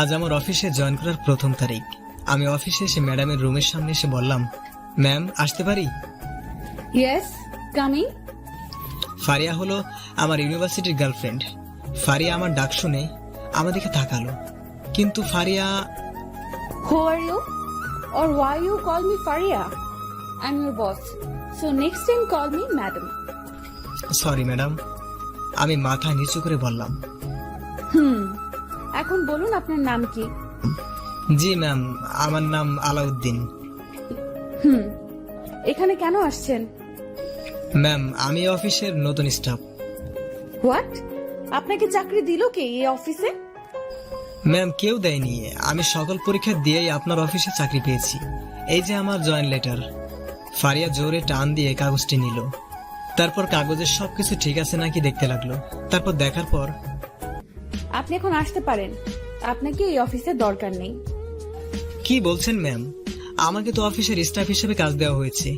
আজ আমার অফিসে জয়েন করার প্রথম তারিখ। আমি অফিসে এসে ম্যাডামের রুমের সামনে এসে বললাম, ম্যাম আসতে পারি? Yes, coming. ফারিয়া হলো আমার ইউনিভার্সিটির গার্লফ্রেন্ড। ফারিয়া আমার ডাক শুনে আমার দিকে তাকালো, কিন্তু Faria Who are you? Or why you call me Faria? I'm your boss. So next time call me madam. Sorry madam, আমি মাথা নিচু করে বললাম। এখন বলুন আপনার নাম কি? জি ম্যাম, আমার নাম আলাউদ্দিন। এখানে কেন আসছেন? ম্যাম, আমি অফিসের নতুন স্টাফ। হোয়াট? আপনাকে চাকরি দিল কে এই অফিসে? ম্যাম, কেউ দেয়নি। আমি সকল পরীক্ষা দিয়েই আপনার অফিসে চাকরি পেয়েছি। এই যে আমার জয়েন লেটার। ফারিয়া জোরে টান দিয়ে কাগজটি নিল। তারপর কাগজের সবকিছু ঠিক আছে নাকি দেখতে লাগলো। তারপর দেখার পর, আপনি এখন আসতে পারেন। আপনাকে এই অফিসে দরকার নেই। কি বলছেন ম্যাম? আমাকে তো অফিসের স্টাফ হিসেবে কাজ দেওয়া হয়েছে।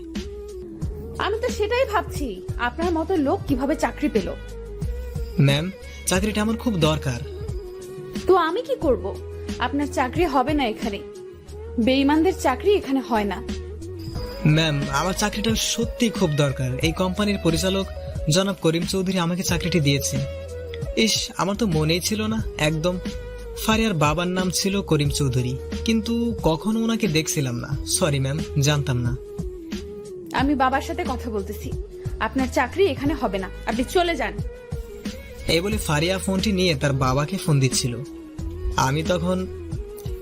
আমি তো সেটাই ভাবছি, আপনার মতো লোক কিভাবে চাকরি পেল। ম্যাম, চাকরিটা আমার খুব দরকার। তো আমি কি করব? আপনার চাকরি হবে না এখানে। বেঈমানদের চাকরি এখানে হয় না। ম্যাম, আমার চাকরিটা সত্যি খুব দরকার। এই কোম্পানির পরিচালক জনাব করিম চৌধুরী আমাকে চাকরিটি দিয়েছে। ইস, আমার তো মনেই ছিল না একদম। ফারিয়ার বাবার নাম ছিল করিম চৌধুরী, কিন্তু কখনো ওনাকে দেখছিলাম না। সরি ম্যাম, জানতাম না। আমি বাবার সাথে কথা বলতেছি। আপনার চাকরি এখানে হবে না, আপনি চলে যান। এই বলে ফারিয়া ফোনটি নিয়ে তার বাবাকে ফোন দিচ্ছিল। আমি তখন,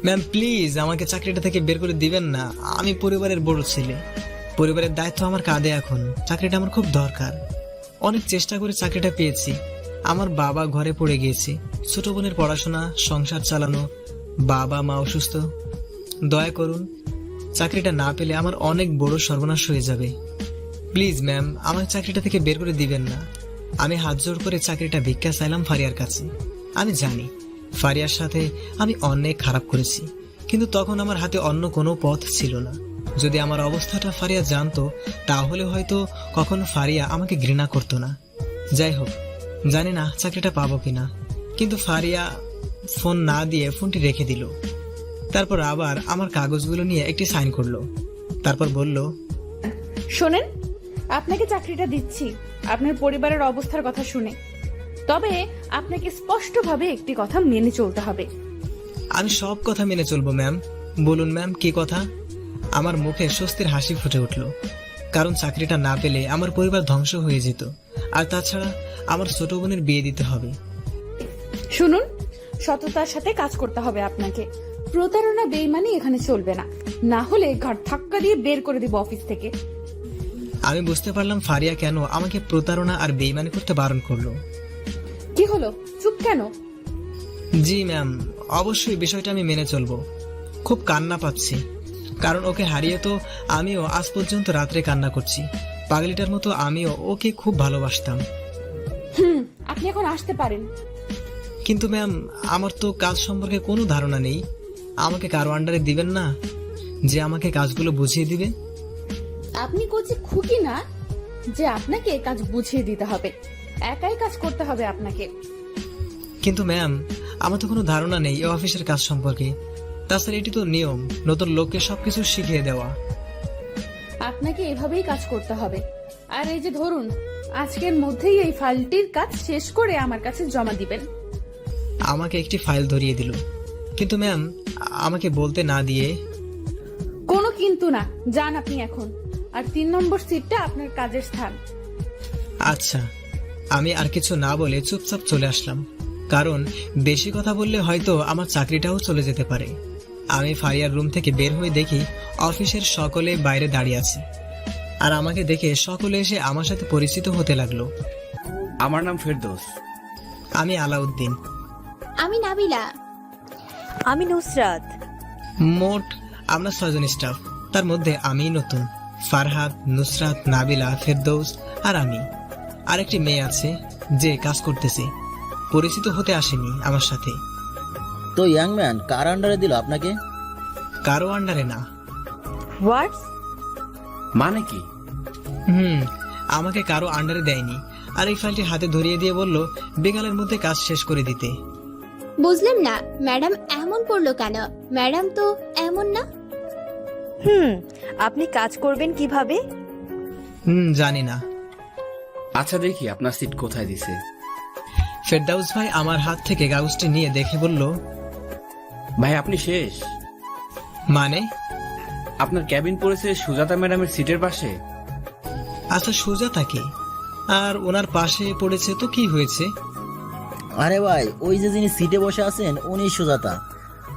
ম্যাম প্লিজ আমাকে চাকরিটা থেকে বের করে দিবেন না। আমি পরিবারের বড় ছেলে, পরিবারের দায়িত্ব আমার কাঁধে। এখন চাকরিটা আমার খুব দরকার। অনেক চেষ্টা করে চাকরিটা পেয়েছি। আমার বাবা ঘরে পড়ে গিয়েছে, ছোট বোনের পড়াশোনা, সংসার চালানো, বাবা মা অসুস্থ। দয়া করুন, চাকরিটা না পেলে আমার অনেক বড় সর্বনাশ হয়ে যাবে। প্লিজ ম্যাম, আমার চাকরিটা থেকে বের করে দিবেন না। আমি হাত জোড় করে চাকরিটা ভিক্ষা চাইলাম ফারিয়ার কাছে। আমি জানি ফারিয়ার সাথে আমি অনেক খারাপ করেছি, কিন্তু তখন আমার হাতে অন্য কোনো পথ ছিল না। যদি আমার অবস্থাটা ফারিয়া জানতো, তাহলে হয়তো কখনো ফারিয়া আমাকে ঘৃণা করতো না। যাই হোক, জানি না চাকরিটা পাবো কিনা, কিন্তু ফারিয়া ফোন না দিয়ে ফোনটি রেখে দিল। তারপর আবার আমার কাগজগুলো নিয়ে একটি সাইন করলো। তারপর বলল, শোনেন, আপনাকে চাকরিটা দিচ্ছি আপনার পরিবারের অবস্থার কথা শুনে। তবে আপনাকে স্পষ্টভাবে একটি কথা মেনে চলতে হবে। আমি সব কথা মেনে চলবো ম্যাম। বলুন ম্যাম, কি কথা? আমার মুখে স্বস্তির হাসি ফুটে উঠল, কারণ চাকরিটা না পেলে আমার পরিবার ধ্বংস হয়ে যেত। আর তাছাড়া আমার ছোট বোনের বিয়ে দিতে হবে। শুনুন, সততার সাথে কাজ করতে হবে আপনাকে। প্রতারণা বেইমানি এখানে চলবে না, না হলে ঘাট ধাক্কা দিয়ে বের করে দিব অফিস থেকে। আমি বুঝতে পারলাম ফারিয়া কেন আমাকে প্রতারণা আর বেইমানি করতে বারণ করলো। কি হলো, চুপ কেন? জি ম্যাম, অবশ্যই বিষয়টা আমি মেনে চলবো। খুব কান্না পাচ্ছি, কারণ ওকে হারিয়ে তো আমিও আজ পর্যন্ত রাত্রে কান্না করছি। পাগলিটার মতো আমিও ওকে খুব ভালোবাসতাম। আপনি এখন আসতে পারেন। কিন্তু ম্যাম, আমার তো কাজ সম্পর্কে কোনো ধারণা নেই। আমাকে কারো আন্ডারে দিবেন না, যে আমাকে কাজগুলো বুঝিয়ে দিবে? আপনি কোচি খুকি না যে আপনাকে কাজ বুঝিয়ে দিতে হবে। একাই কাজ করতে হবে আপনাকে। কিন্তু ম্যাম, আমার তো কোনো ধারণা নেই এই অফিসের কাজ সম্পর্কে। তাছাড়া এটি তো নিয়ম, নতুন লোককে সবকিছু শিখিয়ে দেওয়া। আপনাকে এভাবেই কাজ করতে হবে। আর এই যে ধরুন, আজকের মধ্যেই এই ফাইলটির কাজ শেষ করে আমার কাছে জমা দিবেন। আমাকে একটি ফাইল ধরিয়ে দিল, কিন্তু ম্যাম আমাকে বলতে না দিয়ে। কোনো কিন্তু না, যান আপনি এখন। আর 3 নম্বর সিটটা আপনার কাজের স্থান। আচ্ছা, আমি আর কিছু না বলে চুপচাপ চলে আসলাম, কারণ বেশি কথা বললে হয়তো আমার চাকরিটাও চলে যেতে পারে। আমি ফারিয়ার রুম থেকে বের হয়ে দেখি অফিসের সকলে বাইরে দাঁড়িয়ে আছে, আর আমাকে দেখে সকলে এসে আমার সাথে পরিচিত হতে লাগলো। আমার নাম ফেরদৌস। আমি আলাউদ্দিন। আমি নাবিলা। আমি নুসরাত। মোট আমরা 6 জন স্টাফ, তার মধ্যে আমি নতুন। ফারহাদ, নুসরাত, নাবিলা, ফেরদৌস আর আমি। আরেকটি মেয়ে আছে যে কাজ করতেছে, পরিচিত হতে আসেনি আমার সাথে। তো ইয়াং ম্যান কার আন্ডারে দিল আপনাকে? কারো আন্ডারে না। হোয়াটস? মানে কি? আমাকে কারো আন্ডারে দেয়নি। আর এই ফাইলটি হাতে ধরিয়ে দিয়ে বলল বিকালের মধ্যে কাজ শেষ করে দিতে। বুঝলাম না ম্যাডাম এমন করলো কেন? ম্যাডাম তো এমন না। আপনি কাজ করবেন কিভাবে? জানি না। আচ্ছা দেখি আপনার সিট কোথায় দিছে। ফেরদাউস ভাই আমার হাত থেকে কাগজটি নিয়ে দেখে বলল, ভাই আপনি শেষ। মানে? আপনার ক্যাবিন পড়েছে সুজাতা ম্যাডামের সিটের পাশে। আচ্ছা সুজাতা কি? আর ওনার পাশে পড়েছে তো কি হয়েছে? আরে ভাই, ওই যে যিনি সিটে বসে আছেন উনি সুজাতা।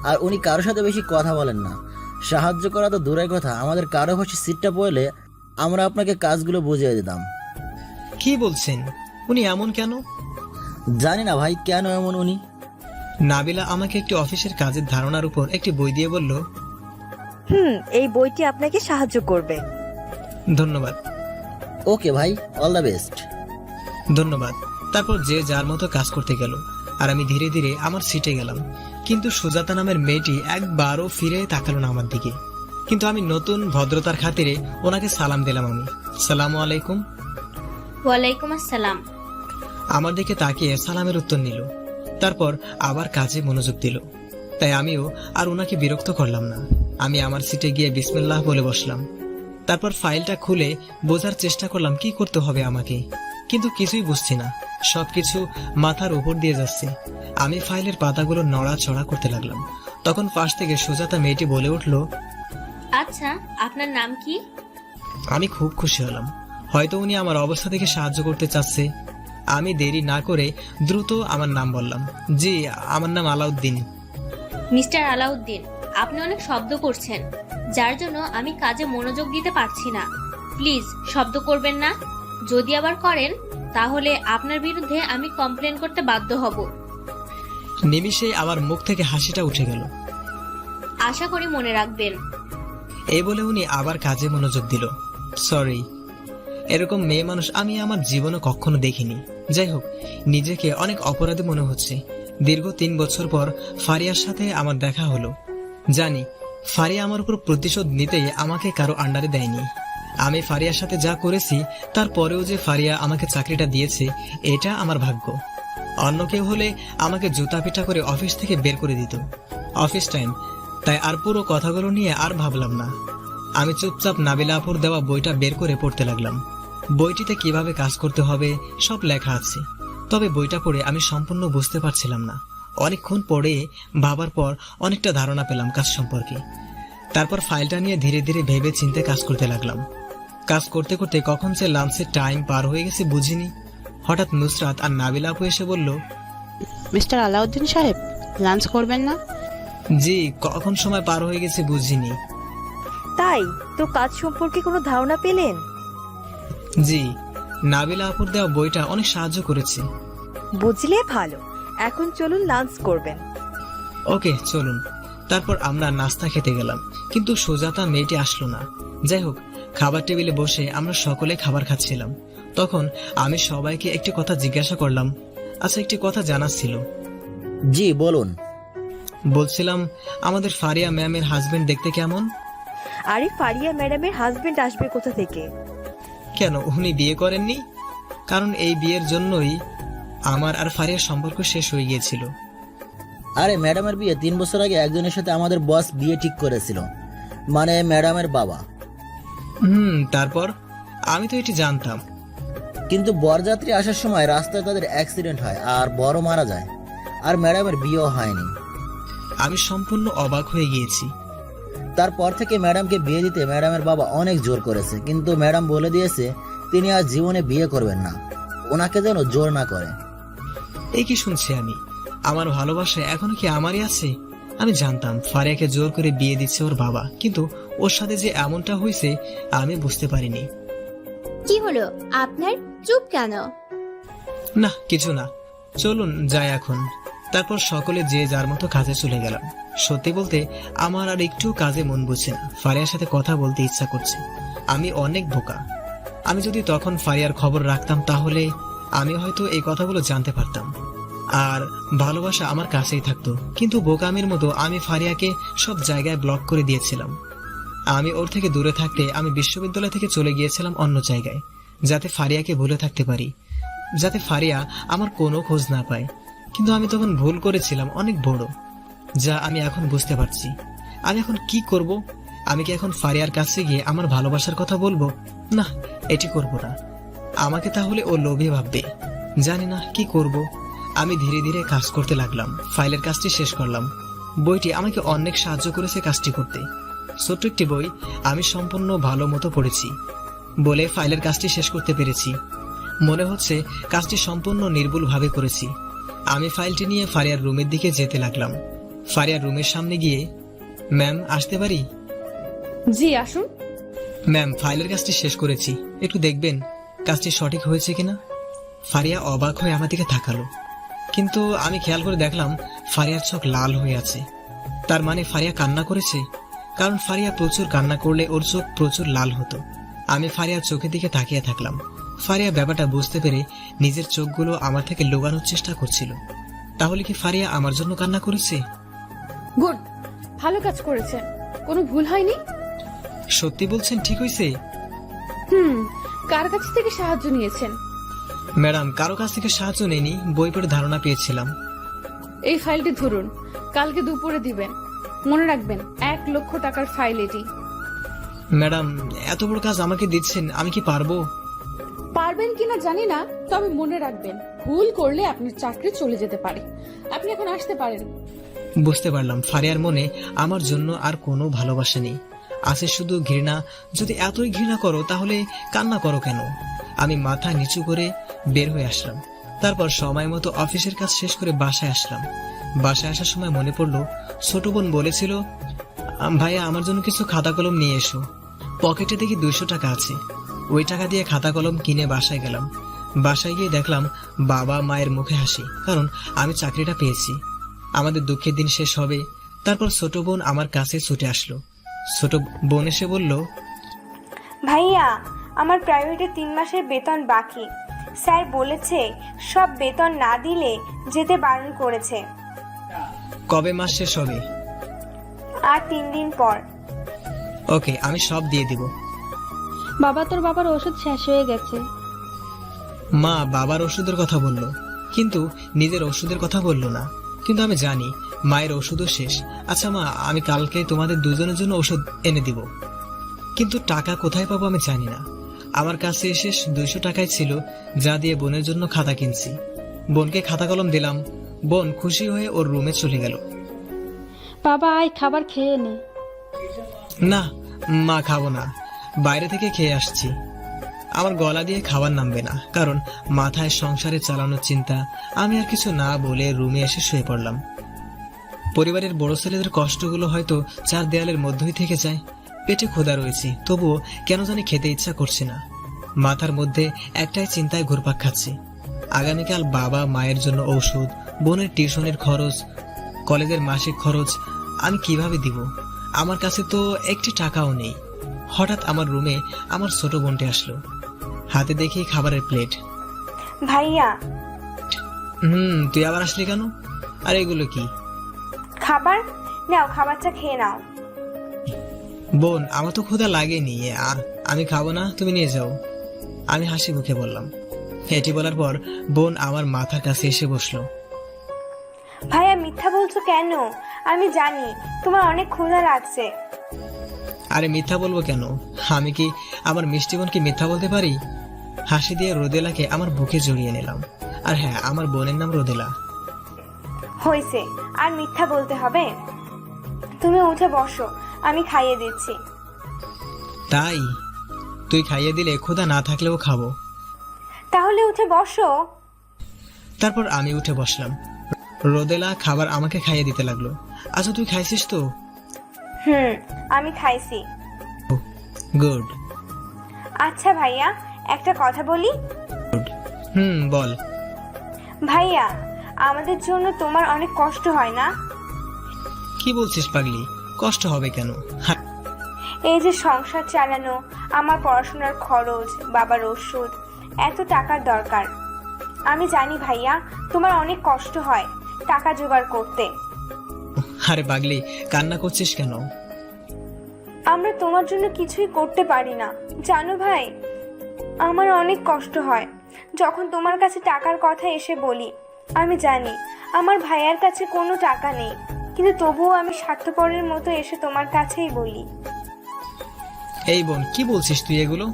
আর উনি কারোর সাথে বেশি কথা বলেন না। সাহায্য করা তো দূরের কথা, আমাদের কারো পাশে সিটটা পড়লে আমরা আপনাকে কাজগুলো বুঝিয়ে দিতাম। কি বলছেন? উনি এমন কেন? জানি না ভাই কেন এমন উনি। নাবিলা আমাকে একটি অফিসের কাজের ধারণার উপর একটি বই দিয়ে বলল, এই বইটি আপনাকে সাহায্য করবে। ধন্যবাদ। ওকে ভাই, অল দ্য বেস্ট। ধন্যবাদ। তারপর যে যার মতো কাজ করতে গেল আর আমি ধীরে ধীরে আমার সিটে গেলাম। কিন্তু সুজাতা নামের মেয়েটি একবারও ফিরে তাকালো না আমার দিকে। কিন্তু আমি নতুন ভদ্রতার খাতিরে ওনাকে সালাম দিলাম। আমি সালামু আলাইকুম। ওয়ালাইকুম আসসালাম। আমার দিকে তাকিয়ে সালামের উত্তর নিল, তারপর আবার কাজে মনোযোগ দিল। তাই আমিও আর ওনাকে বিরক্ত করলাম না। আমি আমার সিটে গিয়ে বিসমিল্লাহ বলে বসলাম। তারপর ফাইলটা খুলে বোঝার চেষ্টা করলাম কি করতে হবে আমাকে, কিন্তু কিছুই বুঝছি না। সবকিছু মাথার উপর দিয়ে যাচ্ছে। আমি ফাইলের পাতাগুলো নড়াচড়া করতে লাগলাম। তখন পাশ থেকে সুজাতা মেয়েটি বলে উঠল, আচ্ছা আপনার নাম কি? আমি খুব খুশি হলাম। হয়তো উনি আমার অবস্থা থেকে সাহায্য করতে চাচ্ছে। আমি দেরি না করে দ্রুত আমার নাম বললাম। জি, আমার নাম আলাউদ্দিন। মিস্টার আলাউদ্দিন, আপনি অনেক শব্দ করছেন, যার জন্য আমি কাজে মনোযোগ দিতে পারছি না। প্লিজ শব্দ করবেন না। যদি আবার করেন তাহলে আপনার বিরুদ্ধে আমি কমপ্লেন করতে বাধ্য হব। নিমিষে আমার মুখ থেকে হাসিটা উঠে গেল। আশা করি মনে রাখবেন। এই বলে উনি আবার কাজে মনোযোগ দিল। সরি, এরকম মেয়ে মানুষ আমি আমার জীবনে কখনো দেখিনি। যাই হোক, নিজেকে অনেক অপরাধী মনে হচ্ছে। দীর্ঘ 3 বছর পর ফারিয়ার সাথে আমার দেখা হলো। জানি ফারিয়া আমার উপর প্রতিশোধ নিতেই আমাকে কারো আন্ডারে দেয়নি। আমি ফারিয়ার সাথে যা করেছি তারপরেও যে ফারিয়া আমাকে চাকরিটা দিয়েছে, এটা আমার ভাগ্য। অন্য কেউ হলে আমাকে জুতা পিটা করে অফিস থেকে বের করে দিত। অফিস টাইম, তাই আর পুরো কথাগুলো নিয়ে আর ভাবলাম না। আমি চুপচাপ নাবিলা আপুর দেওয়া বইটা বের করে পড়তে লাগলাম। বইটিতে কিভাবে কাজ করতে হবে সব লেখা আছে, তবে বইটা পড়ে আমি সম্পূর্ণ বুঝতে পারছিলাম না। অনেকক্ষণ পরে ভাবার পর অনেকটা ধারণা পেলাম কাজ সম্পর্কে। তারপর ফাইলটা নিয়ে ধীরে ধীরে ভেবে চিন্তে কাজ করতে লাগলাম। কাজ করতে করতে কখন যে লাঞ্চের টাইম পার হয়ে গেছে বুঝিনি। হঠাৎ নুসরাত আর নাবিলা আপু এসে বলল, মিস্টার আলাউদ্দিন সাহেব, লাঞ্চ করবেন না? জি, কখন সময় পার হয়ে গেছে বুঝিনি। তাই তো কাজ সম্পর্কে কোনো ধারণা পেলেন? জি, নাবিলা আপুর দেওয়া বইটা অনেক সাহায্য করেছে। বুঝলে ভালো। এখন চলুন লাঞ্চ করবেন। ওকে চলুন। তারপর আমরা নাস্তা খেতে গেলাম, কিন্তু সুজাতা মেয়েটি আসলো না। যাই হোক, খাবার টেবিলে বসে আমরা সকলে খাবার খাচ্ছিলাম। তখন আমি সবাইকে একটি কথা জিজ্ঞাসা করলাম। আচ্ছা, একটি কথা জানার ছিল। জি বলুন। বলছিলাম, আমাদের ফারিয়া ম্যামের হাজবেন্ড দেখতে কেমন? আরে ফারিয়া ম্যাডামের হাজবেন্ড আসবে কোথা থেকে? কেন, উনি বিয়ে করেননি? কারণ এই বিয়ের জন্যই আমার আর ফারিয়ার সম্পর্ক শেষ হয়ে গিয়েছিল। আরে ম্যাডামের বিয়ে 3 বছর আগে একজনের সাথে আমাদের বস বিয়ে ঠিক করেছিল, মানে ম্যাডামের বাবা। তারপর? আমি তো এটি জানতাম। কিন্তু বরযাত্রী আসার সময় রাস্তায় তাদের অ্যাক্সিডেন্ট হয় আর বড় মারা যায়, আর ম্যাডামের বিয়েও হয়নি। আমি সম্পূর্ণ অবাক হয়ে গিয়েছি। তারপর থেকে ম্যাডামকে বিয়ে দিতে ম্যাডামের বাবা অনেক জোর করেছে, কিন্তু ম্যাডাম বলে দিয়েছে তিনি আর জীবনে বিয়ে করবেন না, ওনাকে যেন জোর না করে। এই কি শুনছি আমি? আমার ভালোবাসা এখনো কি আমারই আছে? আমি জানতাম ফারিয়াকে জোর করে বিয়ে দিচ্ছে ওর বাবা, কিন্তু ওর সাথে যে এমনটা হয়েছে আমি বুঝতে পারিনি। কি হলো আপনার? চুপ কেন? না, কিছু না, চলুন যাই এখন। তারপর সকলে যে যার মতো কাজে চলে গেলাম। সত্যি বলতে আমার আর একটু কাজে মন বসছে না। ফারিয়ার সাথে কথা বলতে ইচ্ছা করছে। আমি অনেক বোকা। আমি যদি তখন ফারিয়ার খবর রাখতাম তাহলে আমি হয়তো এই কথাগুলো জানতে পারতাম, আর ভালোবাসা আমার কাছেই থাকতো। কিন্তু বোকামির মতো আমি ফারিয়াকে সব জায়গায় ব্লক করে দিয়েছিলাম। আমি ওর থেকে দূরে থাকতে আমি বিশ্ববিদ্যালয় থেকে চলে গিয়েছিলাম অন্য জায়গায়, যাতে ফারিয়াকে ভুলে থাকতে পারি, যাতে ফারিয়া আমার কোনো খোঁজ না পায়। কিন্তু আমি তখন ভুল করেছিলাম অনেক বড়, যা আমি এখন বুঝতে পারছি। আমি এখন কি করব? আমি কি এখন ফারিয়ার কাছে গিয়ে আমার ভালোবাসার কথা বলবো? না, এটি করব না। আমাকে তাহলে ও লোভী ভাববে। জানি না কি করব। আমি ধীরে ধীরে কাজ করতে লাগলাম। ফাইলের কাজটি শেষ করলাম। বইটি আমাকে অনেক সাহায্য করেছে কাজটি করতে। ছোট্ট একটি বই, আমি সম্পূর্ণ ভালো মতো পড়েছি বলে ফাইলের কাজটি শেষ করতে পেরেছি। মনে হচ্ছে কাজটি সম্পূর্ণ নির্ভুলভাবে করেছি। আমি ফাইলটি নিয়ে ফারিয়ার রুমের দিকে যেতে লাগলাম। ফারিয়ার রুমের সামনে গিয়ে, ম্যাম আসতে পারি? জি আসুন। ম্যাম, ফাইলের কাজটি শেষ করেছি, একটু দেখবেন কাজটি সঠিক হয়েছে কিনা। ফারিয়া অবাক হয়ে আমার দিকে তাকালো, কিন্তু আমি খেয়াল করে দেখলাম ফারিয়ার চোখ লাল হয়ে আছে। তার মানে ফারিয়া কান্না করেছে, কারণ ফারিয়া প্রচুর কান্না করলে ওর চোখ প্রচুর লাল হতো। আমি ফারিয়ার চোখের দিকে তাকিয়ে থাকলাম। ফারিয়া ব্যাপারটা বুঝতে পেরে নিজের চোখগুলো আমার থেকে লুকানোর চেষ্টা করছিল। তাহলে কি ফারিয়া আমার জন্য কান্না করেছে? গুড, ভালো কাজ করেছেন, কোনো ভুল হয়নি। সত্যি বলছেন ঠিক হয়েছে? কার কাছ থেকে সাহায্য নিয়েছেন? ম্যাডাম, কারো কাছ থেকে সাহায্য নেইনি, বই পড়ে ধারণা পেয়েছিলাম। এই ফাইলটি ধরুন, কালকে দুপুরে দিবেন। মনে রাখবেন 1 লক্ষ টাকার ফাইল এটি। ম্যাডাম, এত বড় কাজ আমাকে দিচ্ছেন, আমি কি পারবো? পারবেন কিনা জানি না, তবে মনে রাখবেন ভুল করলে আপনার চাকরি চলে যেতে পারে। আপনি এখন আসতে পারেন। বুঝতে পারলাম ফারিয়ার মনে আমার জন্য আর কোনো ভালোবাসা নেই, আছে শুধু ঘৃণা। যদি এতই ঘৃণা করো তাহলে কান্না করো কেন? আমি মাথা নিচু করে বের হয়ে আসলাম। তারপর সময় মতো অফিসের কাজ শেষ করে বাসায় আসলাম। বাসায় আসার সময় মনে পড়লো ছোট বোন বলেছিল, ভাইয়া আমার জন্য কিছু খাতা কলম নিয়ে এসো। পকেটে দেখি 200 টাকা আছে। ওই টাকা দিয়ে খাতা কলম কিনে বাসায় গেলাম। বাসায় গিয়ে দেখলাম বাবা মায়ের মুখে হাসি, কারণ আমি চাকরিটা পেয়েছি। আমাদের দুঃখের দিন শেষ হবে। তারপর ছোট বোন আমার কাছে ছুটে আসলো। ছোট বোন এসে বলল, ভাইয়া, আমার প্রাইভেটে 3 মাসের বেতন বাকি। স্যার বলেছে সব বেতন না দিলে যেতে বারণ করেছে। কবে মাস শেষ হবে? আর 3 দিন পর। ওকে, আমি সব দিয়ে দিব। বাবা, তোর বাবার ওষুধ শেষ হয়ে গেছে। মা বাবার ওষুধের কথা বলল, কিন্তু নিজের ওষুধের কথা বলল না। কিন্তু আমি জানি মায়ের ওষুধও শেষ। আচ্ছা মা, আমি কালকে তোমাদের দুজনের জন্য ওষুধ এনে দিব, কিন্তু টাকা কোথায় পাবো আমি জানি না। আমার কাছে শেষ 200 টাকাই ছিল, যা দিয়ে বোনের জন্য খাতা কিনছি। বোনকে খাতা কলম দিলাম। বোন খুশি হয়ে ওর রুমে চলে গেল। বাবা, আয় খাবার খেয়ে নে। না মা, খাবো না, বাইরে থেকে খেয়ে আসছি। আমার গলা দিয়ে খাবার নামবে না, কারণ মাথায় সংসারে চালানোর চিন্তা। আমি আর কিছু না বলে রুমে এসে শুয়ে পড়লাম। পরিবারের বড় ছেলেদের কষ্টগুলো হয়তো 4 দেয়ালের মধ্যেই থেকে যায়। পেটে ক্ষুধা রয়েছে, তবুও কেন জানি খেতে ইচ্ছা করছে না। মাথার মধ্যে একটাই চিন্তায় ঘুরপাক খাচ্ছে, আগামীকাল বাবা মায়ের জন্য ঔষধ, বোনের টিউশনের খরচ, কলেজের মাসিক খরচ আমি কিভাবে দিব? আমার কাছে তো একটি টাকাও নেই। হঠাৎ আমার রুমে আমার ছোট বোনটি আসলো। হাতে দেখি খাবারের প্লেট। ভাইয়া। তুই আবার আসলি কেন? আর এগুলো কি? খাবার নাও, খাবারটা খেয়ে নাও। বোন, আমার তো ক্ষুধা লাগেনি, আমি খাবো না, তুমি নিয়ে যাও। আমি হাসি মুখে বললাম। এটি বলার পর বোন আমার মাথার কাছে এসে বসলো। ভাইয়া, মিথ্যা বলছো কেন? আমি জানি তোমার অনেক ক্ষুধা লাগছে। আরে মিথ্যা বলবো কেন? আমি কি আমার মিষ্টি বোনকে মিথ্যা বলতে পারি? হাসি দিয়ে রোদেলাকে আমার বুকে জড়িয়ে নিলাম। আর হ্যাঁ, আমার বোনের নাম রোদেলা। হয়েছে, আর মিথ্যা বলতে হবে? তুমি উঠে বসো, আমি খাইয়ে দিচ্ছি। তাই? তুই খাইয়ে দিলে ক্ষুধা না থাকলেও খাবো। তাহলে উঠে বসো। তারপর আমি উঠে বসলাম। রোদেলা খাবার আমাকে খাইয়ে দিতে লাগলো। আচ্ছা, তুই খাইছিস তো? আমি খাইছি। গুড। আচ্ছা ভাইয়া, একটা কথা বলি। বল। ভাইয়া, আমাদের জন্য তোমার অনেক কষ্ট হয় না? কি বলছিস পাগলি? কষ্ট হবে কেন? এই যে সংসার চালানো, আমার পড়াশোনার খরচ, বাবার ওষুধ, এত টাকার দরকার। আমি জানি ভাইয়া, তোমার অনেক কষ্ট হয় টাকা জোগাড় করতে। আরে পাগলি, কান্না করছিস কেন? আমরা তোমার জন্য কিছুই করতে পারি না জানো ভাই। আমার অনেক কষ্ট হয় যখন তোমার কাছে টাকার কথা এসে বলি। আমি জানি আমার ভাইয়ার কাছে কোনো টাকা নেই, কিন্তু তবুও আমি স্বার্থপরের মতো এসে তোমার কাছেই বলি। এই বোন, কি বলছিস তুই এগুলো?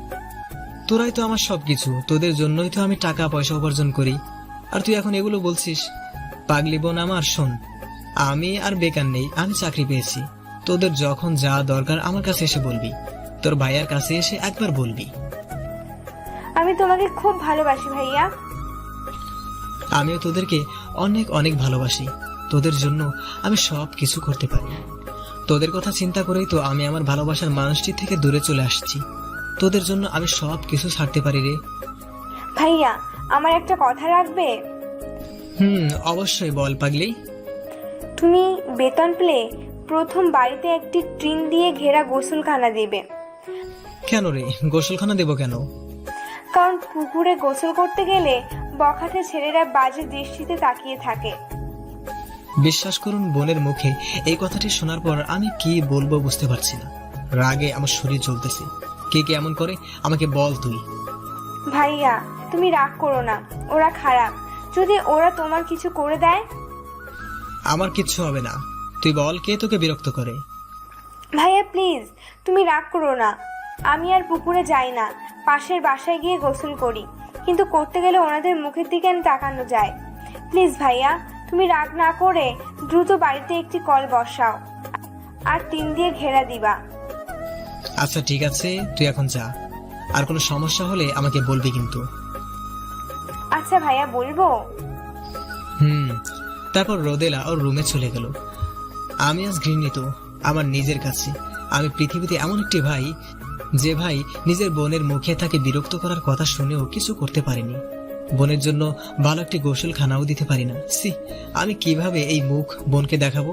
তোরাই তো আমার সবকিছু, তোদের জন্যই তো আমি টাকা পয়সা উপার্জন করি, আর তুই এখন এগুলো বলছিস? পাগলি বোন আমার, শোন, আমি আর বেকার নেই, আমি চাকরি পেয়েছি। তোদের যখন যা দরকার আমার কাছে এসে বলবি, তোর ভাইয়ার কাছে এসে একবার বলবি। আমি তোমাকে খুব ভালোবাসি ভাইয়া। আমিও তোদেরকে অনেক অনেক ভালোবাসি। তোদের জন্য আমি সব কিছু করতে পারি। তোদের কথা চিন্তা করেই তো আমি আমার ভালোবাসার মানুষটি থেকে দূরে চলে আসছি। তোদের জন্য আমি সব কিছু ছাড়তে পারি রে। ভাইয়া, আমার একটা কথা রাখবে? অবশ্যই বল পাগলি। তুমি বেতন পেলে প্রথম বাড়িতে একটি টিন দিয়ে ঘেরা গোসলখানা দিবে। কেন রে, গোসলখানা দেবো কেন? কারণ পুকুরে গোসল করতে গেলে বখাটে ছেলেরা বাজে দৃষ্টিতে তাকিয়ে থাকে। বিশ্বাস করুন, বোনের মুখে এই কথাটি শোনার পর আমি কি বলবো বুঝতে পারছি না। রাগে আমার শরীর জ্বলতেছে। কে কে এমন করে আমাকে বল তুই। ভাইয়া, তুমি রাগ করো না, ওরা খারাপ। যদি ওরা তোমার কিছু করে দেয়? আমার কিচ্ছু হবে না, তুই বল কে তোকে বিরক্ত করে। ভাইয়া প্লিজ, তুমি রাগ করো না। আমি আর পুকুরে যাই না, পাশের বাসায় গিয়ে গোসল করি, কিন্তু করতে গেলে ওনাদের মুখের দিকে তাকানো যায়। প্লিজ ভাইয়া, তুমি রাগ না করে দ্রুত বাড়িতে একটি কল বসাও আর টিন দিয়ে ঘেরা দিবা। আচ্ছা ঠিক আছে, তুই এখন যা। আর কোনো সমস্যা হলে আমাকে বলবি কিন্তু। আচ্ছা ভাইয়া, বলবো। তারপর রোদেলা ওর রুমে চলে গেল। আমি আজ ঘৃণিত আমার নিজের কাছে। আমি পৃথিবীতে এমন একটি ভাই, যে ভাই নিজের বোনের মুখে তাকে বিরক্ত করার কথা শুনেও কিছু করতে পারেনি। বোনের জন্য ভালো একটি গোসলখানাও দিতে পারি না। আমি কিভাবে এই মুখ বোনকে দেখাবো?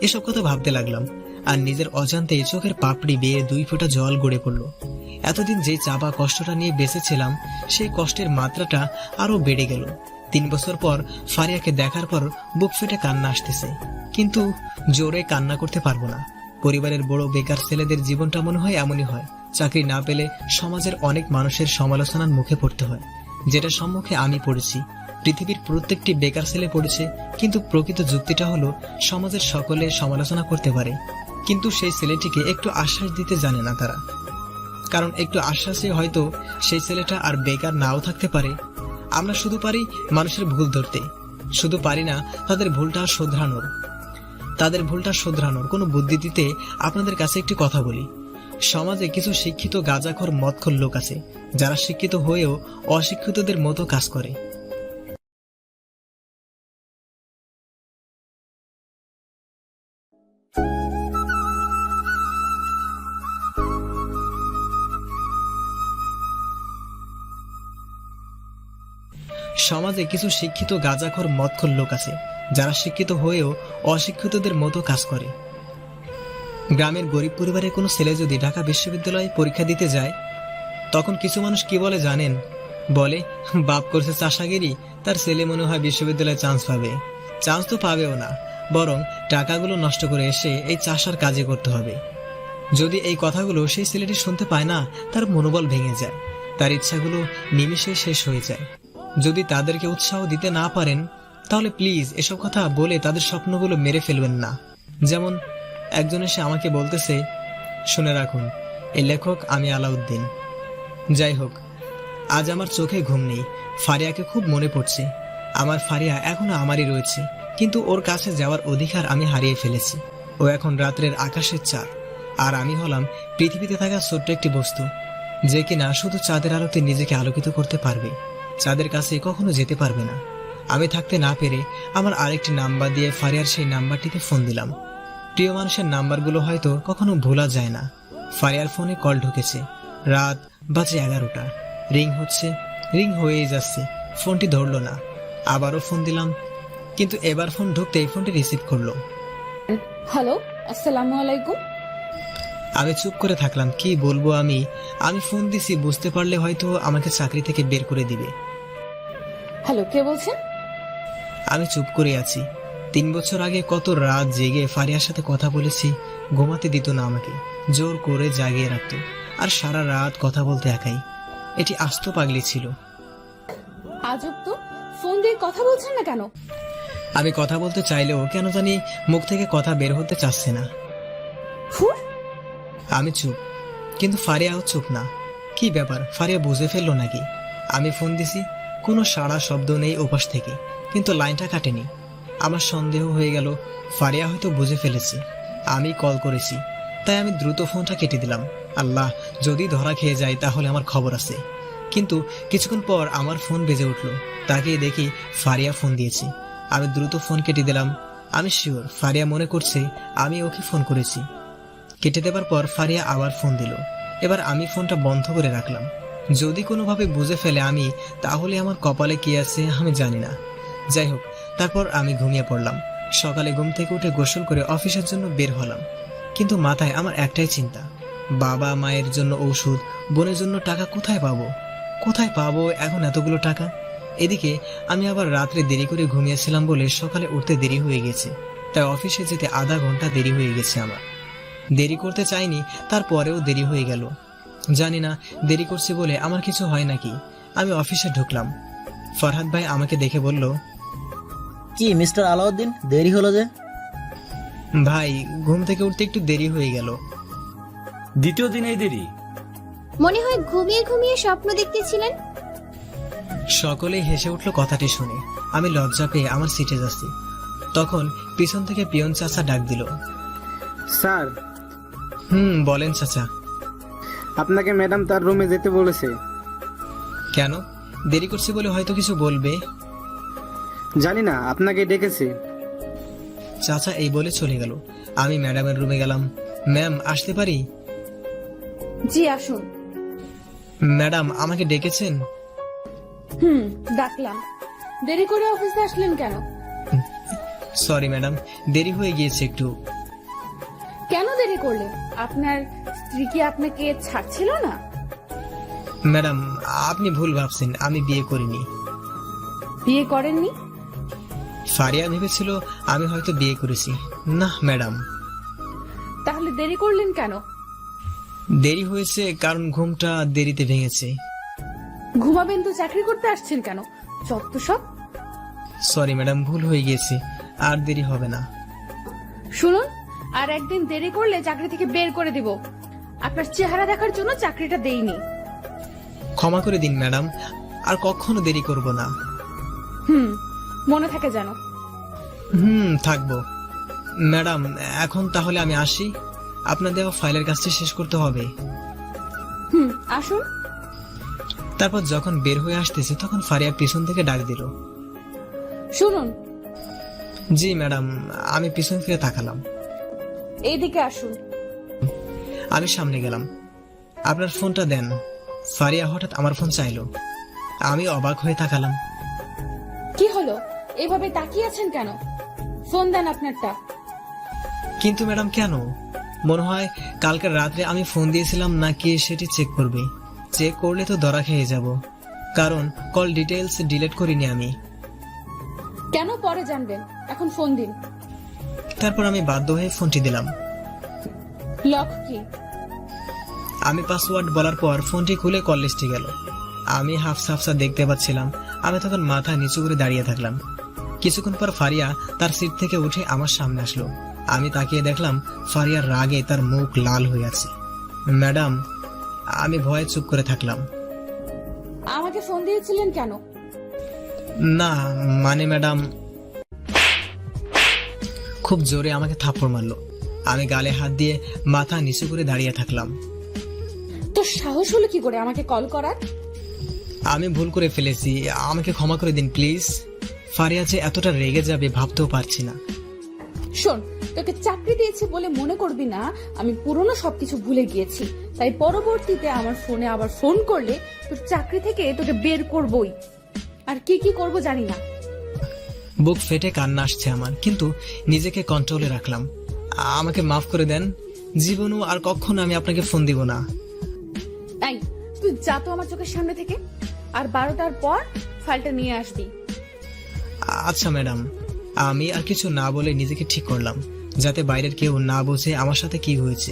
এসব কথা ভাবতে লাগলাম, আর নিজের অজান্তে চোখের পাপড়ি বেয়ে 2 ফোঁটা জল গড়ে পড়লো। এতদিন যে চাপা কষ্টটা নিয়ে বেঁচেছিলাম, সেই কষ্টের মাত্রাটা আরো বেড়ে গেল। 3 বছর পর ফারিয়াকে দেখার পর বুক ফেটে কান্না আসতেছে, কিন্তু জোরে কান্না করতে পারবো না। পরিবারের বড় বেকার ছেলেদের জীবনটা মনে হয় এমনই হয়। চাকরি না পেলে সমাজের অনেক মানুষের সমালোচনার মুখে পড়তে হয়, যেটা সম্মুখে আমি পড়েছি। পৃথিবীর প্রত্যেকটি বেকার ছেলে পড়েছে, কিন্তু প্রকৃত যুক্তিটা হলো সমাজের সকলে সমালোচনা করতে পারে, কিন্তু সেই ছেলেটিকে একটু আশ্বাস দিতে জানে না তারা। কারণ একটু আশ্বাসে হয়তো সেই ছেলেটা আর বেকার নাও থাকতে পারে। আমরা শুধু পারি মানুষের ভুল ধরতে, শুধু পারি না তাদের ভুলটা শোধরানোর কোনো বুদ্ধি দিতে। আপনাদের কাছে একটি কথা বলি, সমাজে কিছু শিক্ষিত গাঁজাখোর মদখোর লোক আছে, যারা শিক্ষিত হয়েও অশিক্ষিতদের মতো কাজ করে। সমাজে কিছু শিক্ষিত গাঁজাখোর মদখোর লোক আছে, যারা শিক্ষিত হয়েও অশিক্ষিতদের মতো কাজ করে। গ্রামের গরিব পরিবারের কোনো ছেলে যদি ঢাকা বিশ্ববিদ্যালয়ে পরীক্ষা দিতে যায়, তখন কিছু মানুষ কি বলে জানেন? বলে, বাপ করছে চাষাগিরি, তার ছেলে মনে হয় বিশ্ববিদ্যালয়ে চান্স পাবে। চান্স তো পাবেও না, বরং টাকাগুলো নষ্ট করে এসে এই চাষার কাজে করতে হবে। যদি এই কথাগুলো সেই ছেলেটি শুনতে পায় না, তার মনোবল ভেঙে যায়, তার ইচ্ছাগুলো নিমিষে শেষ হয়ে যায়। যদি তাদেরকে উৎসাহ দিতে না পারেন, তাহলে প্লিজ এসব কথা বলে তাদের স্বপ্নগুলো মেরে ফেলবেন না। যেমন একজন এসে আমাকে বলতেছে, শুনে রাখুন, এই লেখক আমি আলাউদ্দিন। যাই হোক, আজ আমার চোখে ঘুম নেই। ফারিয়াকে খুব মনে পড়ছে। আমার ফারিয়া এখনো আমারই রয়েছে, কিন্তু ওর কাছে যাওয়ার অধিকার আমি হারিয়ে ফেলেছি। ও এখন রাত্রের আকাশের চাঁদ, আর আমি হলাম পৃথিবীতে থাকা ছোট্ট একটি বস্তু, যে কিনা শুধু চাঁদের আলোতে নিজেকে আলোকিত করতে পারবে, চাঁদের কাছে কখনো যেতে পারবে না। আমি থাকতে না পেরে আমার আরেকটি নাম্বার দিয়ে ফারিয়ার সেই নাম্বারটিতে ফোন দিলাম। প্রিয় মানুষের নাম্বারগুলো হয়তো কখনো ভোলা যায় না। ফারিয়ার ফোনে কল ঢুকেছে। রাত বাজে 11টা। রিং হচ্ছে, রিং হয়েই যাচ্ছে, ফোনটি ধরলো না। আবারও ফোন দিলাম, কিন্তু এবার ফোন ঢুকতেই ফোনটি রিসিভ করলো। হ্যালো, আসসালামু আলাইকুম। আমি চুপ করে থাকলাম। কি বলবো আমি ফোন দিছি, বুঝতে পারলে হয়তো আমাকে চাকরি থেকে বের করে দিবে। হ্যালো, কে বলছেন? আমি চুপ করে আছি। 3 বছর আগে কত রাত জেগে ফারিয়ার সাথে কথা বলেছি। ঘুমাতে দিত না আমাকে, জোর করে জাগিয়ে রাখতো, আর সারা রাত কথা বলতে একাই। এটি আস্ত পাগলি ছিল। আজব তো, ফোন দিয়ে কথা বলছেন না কেন? আমি কথা বলতে চাইলেও কেন জানি মুখ থেকে কথা বের হতে চাচ্ছে না। ফুর, আমি চুপ, কিন্তু ফারিয়াও চুপ না। কি ব্যাপার, ফারিয়া বুঝে ফেললো নাকি? আমি ফোন দিছি, কোনো সাড়া শব্দ নেই ওপাশ থেকে, কিন্তু লাইনটা কাটেনি। আমার সন্দেহ হয়ে গেল ফারিয়া হয়তো বুঝে ফেলেছে আমি কল করেছি, তাই আমি দ্রুত ফোনটা কেটে দিলাম। আল্লাহ, যদি ধরা খেয়ে যায় তাহলে আমার খবর আছে। কিন্তু কিছুক্ষণ পর আমার ফোন বেজে উঠল, তাকেই দেখি ফারিয়া ফোন দিয়েছে। আমি দ্রুত ফোন কেটে দিলাম। আমি শিওর ফারিয়া মনে করছে আমি ওকে ফোন করেছি। কেটে দেবার পর ফারিয়া আবার ফোন দিল। এবার আমি ফোনটা বন্ধ করে রাখলাম। যদি কোনোভাবে বুঝে ফেলে আমি, তাহলে আমার কপালে কি আছে আমি জানি না। যাই হোক, তারপর আমি ঘুমিয়ে পড়লাম। সকালে ঘুম থেকে উঠে গোসল করে অফিসের জন্য বের হলাম। কিন্তু মাথায় আমার একটাই চিন্তা, বাবা মায়ের জন্য ঔষধ, বোনের জন্য টাকা কোথায় পাবো এখন এতগুলো টাকা? এদিকে আমি আবার রাত্রে দেরি করে ঘুমিয়েছিলাম বলে সকালে উঠতে দেরি হয়ে গেছে, তাই অফিসে যেতে আধা ঘন্টা দেরি হয়ে গেছে আমার। দেরি করতে চাইনি, তারপরেও দেরি হয়ে গেল। জানি না দেরি করছি বলে আমার কিছু হয় নাকি। আমি অফিসে ঢুকলাম। ফরহাদ ভাই আমাকে দেখে বলল, কি মিস্টার আলাউদ্দিন, দেরি হলো যে? ভাই ঘুম থেকে উঠতে একটু দেরি হয়ে গেল। দ্বিতীয় দিনেই দেরি? মনে হয় ঘুমিয়ে ঘুমিয়ে স্বপ্ন দেখতেছিলেন। সকলেই হেসে উঠল কথাটি শুনে। আমি লজ্জা পেয়ে আমার সিটে যাচ্ছি, তখন পিছন থেকে পিয়ন চাচা ডাক দিল। স্যার, বলেন চাচা। আপনাকে ম্যাডাম তার রুমে যেতে বলেছে। কেন? দেরি করছি বলে হয়তো কিছু বলবে। জানি না, আপনাকে ডেকেছে। চাচা এই বলে চলে গেল। আমি ম্যাডামের রুমে গেলাম। ম্যাম, আসতে পারি? জি আসুন। ম্যাডাম আমাকে ডেকেছেন? ডাকলাম। দেরি করে অফিসে আসলেন কেন? সরি ম্যাডাম, দেরি হয়ে গিয়েছে একটু। কেন দেরি করলেন? আপনার স্ত্রী কি আপনাকে ছাড়ছিল না? ম্যাডাম আপনি ভুল ভাবছেন, আমি বিয়ে করিনি। বিয়ে করেননি? ফারিয়া ভেবেছিল আমি হয়তো বিয়ে করেছি। না ম্যাডাম। তাহলে দেরি করলেন কেন? দেরি হয়েছে কারণ ঘুমটা দেরিতে ভেঙেছে। ঘুমাবেন তো চাকরি করতে আসছেন কেন? যত সব। সরি ম্যাডাম, ভুল হয়ে গিয়েছে, আর দেরি হবে না। শুনুন, আর একদিন দেরি করলে চাকরি থেকে বের করে দিব। আপনার চেহারা দেখার জন্য চাকরিটা দেইনি। ক্ষমা করে দিন ম্যাডাম, আর কখনো দেরি করব না। মনে থাকে যেন। থাকবো। ম্যাডাম এখন তাহলে আমি আসি, আপনার দেওয়া ফাইলের কাজটি শেষ করতে হবে। আসুন। তারপর যখন বের হয়ে আসতেছে তখন ফারিয়া পিছন থেকে ডাক দিল। শুনুন। জি ম্যাডাম। আমি পিছন ফিরে তাকালাম। এইদিকে আসুন। আমি সামনে গেলাম। আপনার ফোনটা দেন। ফারিয়া হঠাৎ আমার ফোন চাইলো। আমি অবাক হয়ে তাকালাম। কি হলো, এভাবে তাকিয়ে আছেন কেন? ফোন দেন আপনারটা। কিন্তু ম্যাডাম কেন? মনে হয় কালকে রাত্রে আমি ফোন দিয়েছিলাম নাকি সেটি চেক করবে। চেক করলে তো ধরা খেয়ে যাব, কারণ কল ডিটেলস ডিলিট করিনি আমি। কেন পরে জানবেন, এখন ফোন দিন। তারপর আমি বাধ্য হয়ে ফোনটি দিলাম। লক কি? আমি পাসওয়ার্ড বলার পর ফোনটি খুলে কল লিস্টে গেল। আমি হাফসা দেখতে পাচ্ছিলাম। আমি তখন মাথা নিচু করে দাঁড়িয়ে থাকলাম। কিছুক্ষণ পর ফারিয়া তার সিট থেকে উঠে আমার সামনে আসলো। আমি তাকিয়ে দেখলাম ফারিয়ার রাগে তার মুখ লাল হয়ে আছে। ম্যাডাম, আমি ভয়ে চুপ করে থাকলাম। আমাকে ফোন দিয়েছিলেন কেন? না মানে ম্যাডাম। খুব জোরে আমাকে থাপ্পড় মারলো। আমি গালে হাত দিয়ে মাথা নিচু করে দাঁড়িয়ে থাকলাম। তো সাহস হলো কি করে আমাকে কল করার? আমি ভুল করে ফেলেছি, আমাকে ক্ষমা করে দিন প্লিজ। ফারিয়া যে এতটা রেগে যাবে ভাবতেও পারছি না। শোন, তোকে চাকরি দিয়েছি বলে মনে করবি না আমি পুরনো সবকিছু ভুলে গিয়েছি। তাই পরবর্তীতে আমার ফোনে আবার ফোন করলে তোর চাকরি থেকে তোকে বের করবই। আর কি কি করব জানি না। বুক ফেটে কান্না আসছে আমার, কিন্তু নিজেকে কন্ট্রোলে রাখলাম। আমাকে মাফ করে দেন। জীবনও আর কখনো আমি আপনাকে ফোন দিব না। এই, তুই যা তো আমার চোখের সামনে থেকে। আর 12টার পর ফাইলটা নিয়ে আসবি। আচ্ছা ম্যাডাম। আমি আর কিছু না বলে নিজেকে ঠিক করলাম, যাতে বাইরের কেউ না বোঝে আমার সাথে কি হয়েছে।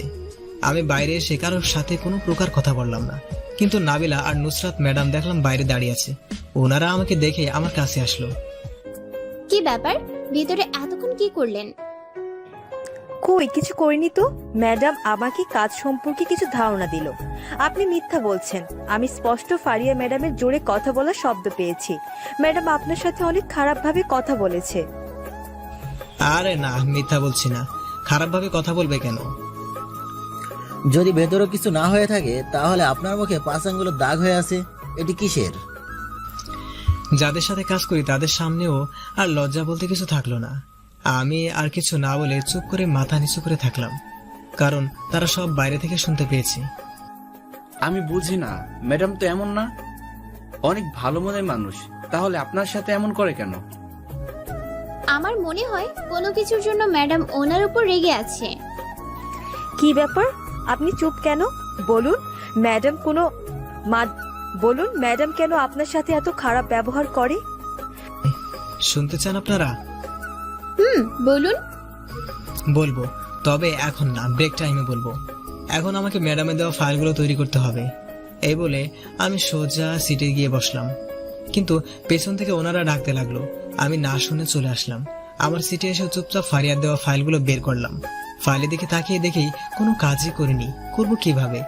আমি বাইরে এসে কারোর সাথে কোনো প্রকার কথা বললাম না। কিন্তু নাবিলা আর নুসরাত ম্যাডাম দেখলাম বাইরে দাঁড়িয়ে আছে। ওনারা আমাকে দেখে আমার কাছে আসলো। কি ব্যাপার, ভিতরে এতক্ষণ কি করলেন? কই কিছু করিনি তো। ম্যাডাম আমাকে কাজ সম্পর্কে কিছু ধারণা দিল। আপনি মিথ্যা বলছেন। আমি স্পষ্ট ফারিয়া ম্যাডামের জোরে কথা বলার শব্দ পেয়েছি। ম্যাডাম আপনার সাথে অনেক খারাপভাবে কথা বলেছে। আরে না, মিথ্যা বলছি না। খারাপভাবে কথা বলবে কেন? যদি ভেতরে কিছু না হয়ে থাকে তাহলে আপনার মুখে 5 আঙ্গুলের দাগ হয়ে আছে, এটি কিসের? যাদের সাথে কাজ করি তাদের সামনেও আর লজ্জা বলতে কিছু থাকলো না। আমি আর কিছু না বলে চুপ করে মাথা নিচু করে থাকলাম, কারণ তারা সব বাইরে থেকে শুনতে পেয়েছে। আমি বুঝি না, ম্যাডাম তো এমন না, অনেক ভালো মনের মানুষ, তাহলে আপনার সাথে এমন করে কেন? আমার মনে হয় কোনো কিছুর জন্য ম্যাডাম ওনার উপর রেগে আছে। কি ব্যাপার, আপনি চুপ কেন? বলুন বলুন ম্যাডাম কেন আপনার সাথে এত খারাপ ব্যবহার করে? শুনতে চান আপনারা? বলুন। বলবো, তবে এখন না, ব্রেক টাইমে বলবো। এখন আমাকে ম্যাডামের দেওয়া ফাইলগুলো তৈরি করতে হবে। এই বলে আমি সোজা সিটে গিয়ে বসলাম, কিন্তু পেছন থেকে ওনারা ডাকতে লাগলো। আমি না শুনে চলে আসলাম। আমার সিটে এসে চুপচাপ ফারিয়ার দেওয়া ফাইলগুলো বের করলাম। ফাইলের দিকে তাকিয়ে দেখি কোনো কাজই করিনি। করবো কিভাবে?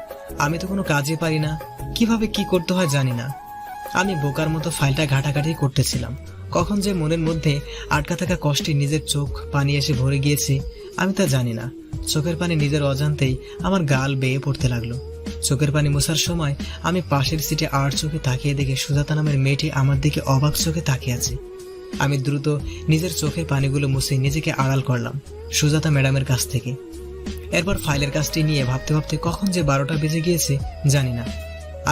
আমি তো কোনো কাজই পারি না, কিভাবে কি করতে হয় জানি না। আমি বোকার মতো ফাইলটা ঘাটাঘাটি করতেছিলাম। কখন যে মনের মধ্যে আটকা থাকা কষ্টে নিজের চোখ পানি এসে ভরে গিয়েছে আমি তা জানি না। চোখের পানি নিজের অজান্তেই আমার গাল বেয়ে পড়তে লাগলো। চোখের পানি মোছার সময় আমি পাশের সিটে আর চোখে তাকিয়ে দেখে সুজাতা নামের মেয়েটি আমার দিকে অবাক চোখে তাকিয়ে আছে। আমি দ্রুত নিজের চোখের পানিগুলো মুছে নিজেকে আড়াল করলাম সুজাতা ম্যাডামের কাছ থেকে। এরপর ফাইলের কাজটি নিয়ে ভাবতে ভাবতে কখন যে 12টা বেজে গিয়েছে জানি না।